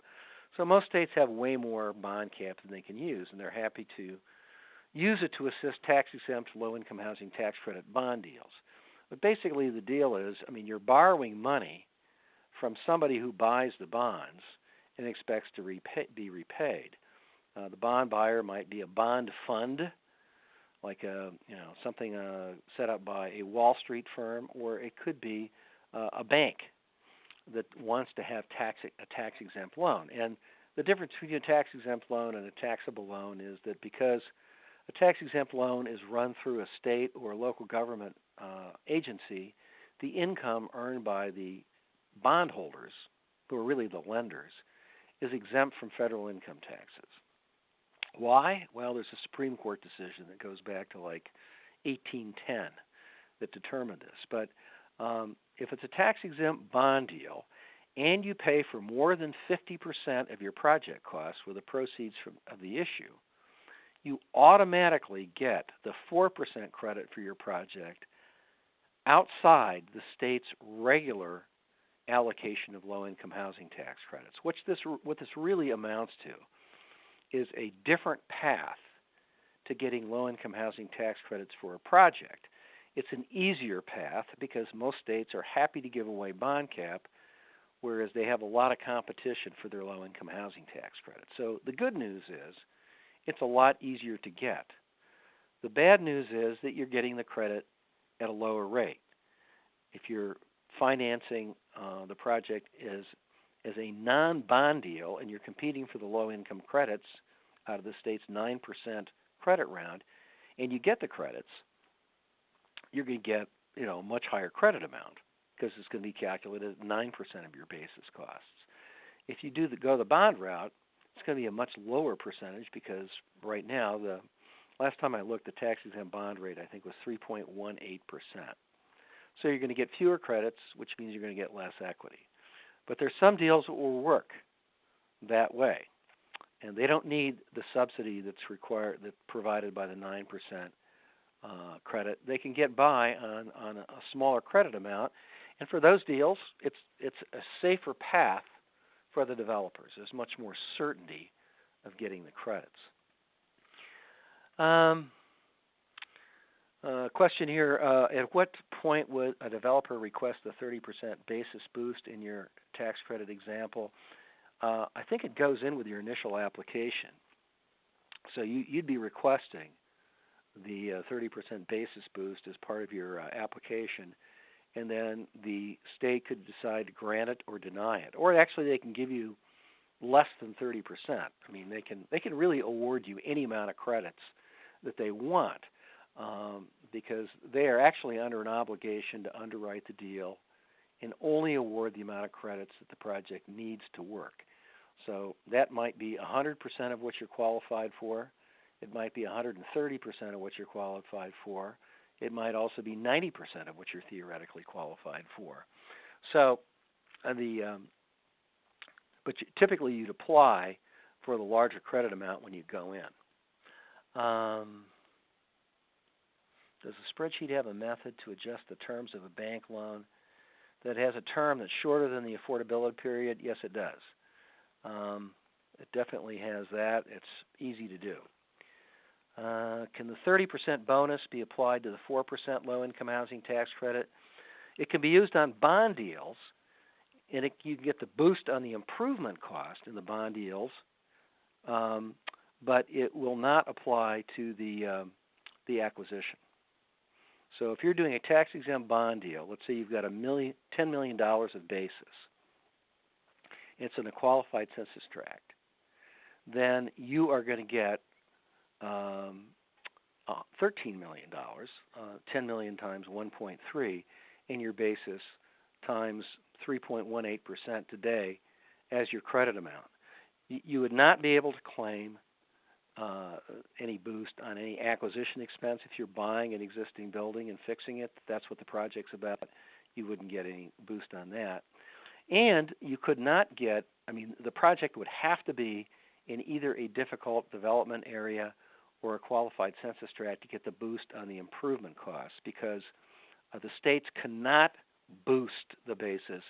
So most states have way more bond cap than they can use, and they're happy to use it to assist tax-exempt low-income housing tax credit bond deals. But basically the deal is, you're borrowing money from somebody who buys the bonds and expects to be repaid. The bond buyer might be a bond fund, like something set up by a Wall Street firm, or it could be a bank that wants to have a tax-exempt loan. And the difference between a tax-exempt loan and a taxable loan is that because a tax-exempt loan is run through a state or a local government agency, the income earned by the bondholders, who are really the lenders, is exempt from federal income taxes. Why? Well, there's a Supreme Court decision that goes back to like 1810 that determined this. But if it's a tax-exempt bond deal and you pay for more than 50% of your project costs with the proceeds of the issue, you automatically get the 4% credit for your project outside the state's regular allocation of low-income housing tax credits. What this really amounts to is a different path to getting low-income housing tax credits for a project. It's an easier path because most states are happy to give away bond cap, whereas they have a lot of competition for their low-income housing tax credits. So the good news is it's a lot easier to get. The bad news is that you're getting the credit at a lower rate. If you're financing the project as a non-bond deal and you're competing for the low-income credits out of the state's 9% credit round, and you get the credits, you're going to get a much higher credit amount because it's going to be calculated at 9% of your basis costs. If you go the bond route, it's going to be a much lower percentage because right now, the last time I looked, the tax-exempt bond rate, I think, was 3.18%. So you're going to get fewer credits, which means you're going to get less equity. But there's some deals that will work that way, and they don't need the subsidy that's provided by the 9% credit. They can get by on a smaller credit amount, and for those deals, it's a safer path for the developers. There's much more certainty of getting the credits. Question here, at what point would a developer request a 30% basis boost in your tax credit example? I think it goes in with your initial application. So you'd be requesting the 30% basis boost as part of your application, and then the state could decide to grant it or deny it. Or actually they can give you less than 30%. I mean, they can really award you any amount of credits that they want, because they are actually under an obligation to underwrite the deal and only award the amount of credits that the project needs to work. So that might be 100% of what you're qualified for. It might be 130% of what you're qualified for. It might also be 90% of what you're theoretically qualified for. So but typically you'd apply for the larger credit amount when you go in. Does the spreadsheet have a method to adjust the terms of a bank loan that has a term that's shorter than the affordability period? Yes, it does. It definitely has that. It's easy to do. Can the 30% bonus be applied to the 4% low-income housing tax credit? It can be used on bond deals, and you can get the boost on the improvement cost in the bond deals, but it will not apply to the acquisition. So if you're doing a tax-exempt bond deal, let's say you've got $10 million of basis, it's in a qualified census tract, then you are going to get $13 million, 10 million times 1.3 in your basis times 3.18% today as your credit amount. You would not be able to claim any boost on any acquisition expense if you're buying an existing building and fixing it. That's what the project's about. You wouldn't get any boost on that. And you could not get, the project would have to be in either a difficult development area or a qualified census tract to get the boost on the improvement costs, because the states cannot boost the basis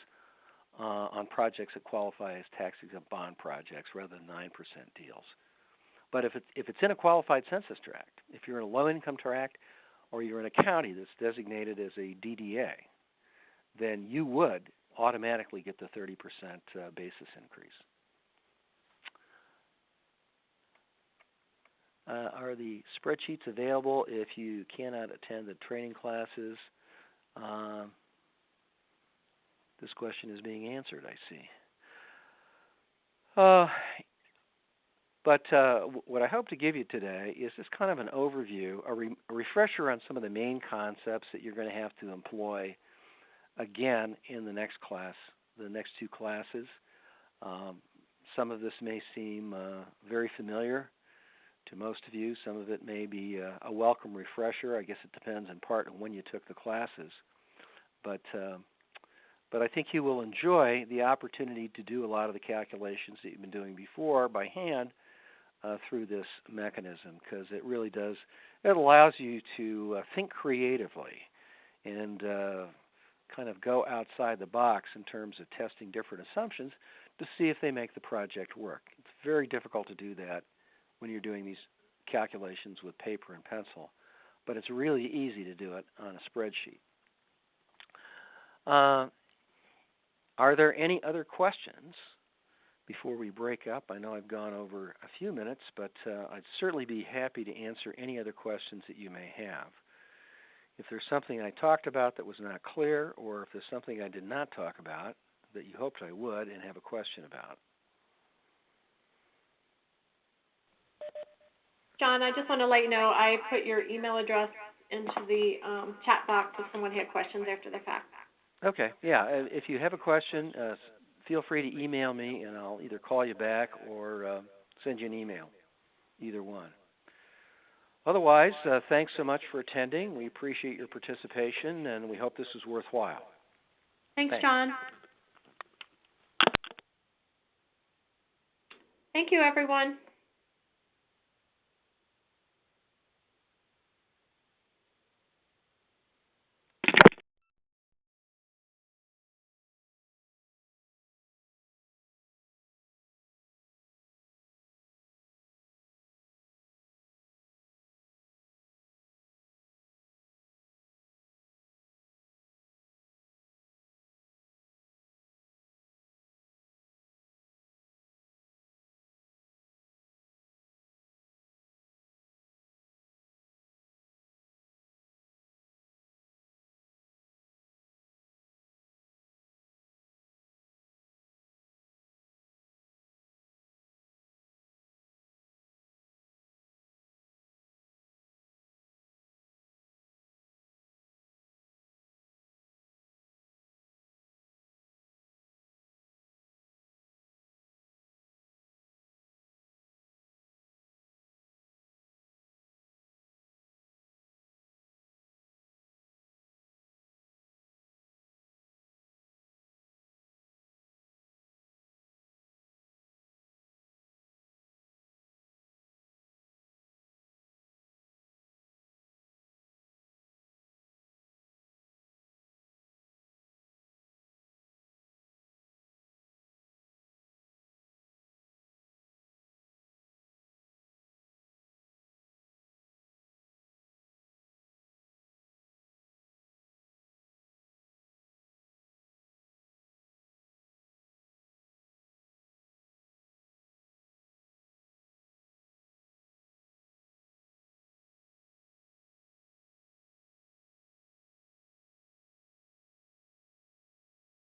on projects that qualify as tax-exempt bond projects rather than 9% deals. But if it's in a qualified census tract, if you're in a low-income tract or you're in a county that's designated as a DDA, then you would automatically get the 30% basis increase. Are the spreadsheets available if you cannot attend the training classes? This question is being answered, I see. But what I hope to give you today is just kind of an overview, a refresher on some of the main concepts that you're going to have to employ again in the next class, the next two classes. Some of this may seem very familiar to most of you. Some of it may be a welcome refresher. I guess it depends in part on when you took the classes. But I think you will enjoy the opportunity to do a lot of the calculations that you've been doing before by hand through this mechanism, because it really does, it allows you to think creatively and kind of go outside the box in terms of testing different assumptions to see if they make the project work. It's very difficult to do that when you're doing these calculations with paper and pencil, but it's really easy to do it on a spreadsheet. Are there any other questions before we break up? I know I've gone over a few minutes, but I'd certainly be happy to answer any other questions that you may have. If there's something I talked about that was not clear, or if there's something I did not talk about that you hoped I would and have a question about. John, I just want to let you know I put your email address into the chat box if someone had questions after the fact. Okay, yeah. If you have a question, feel free to email me, and I'll either call you back or send you an email, either one. Otherwise, thanks so much for attending. We appreciate your participation, and we hope this was worthwhile. Thanks, John. Thank you, everyone.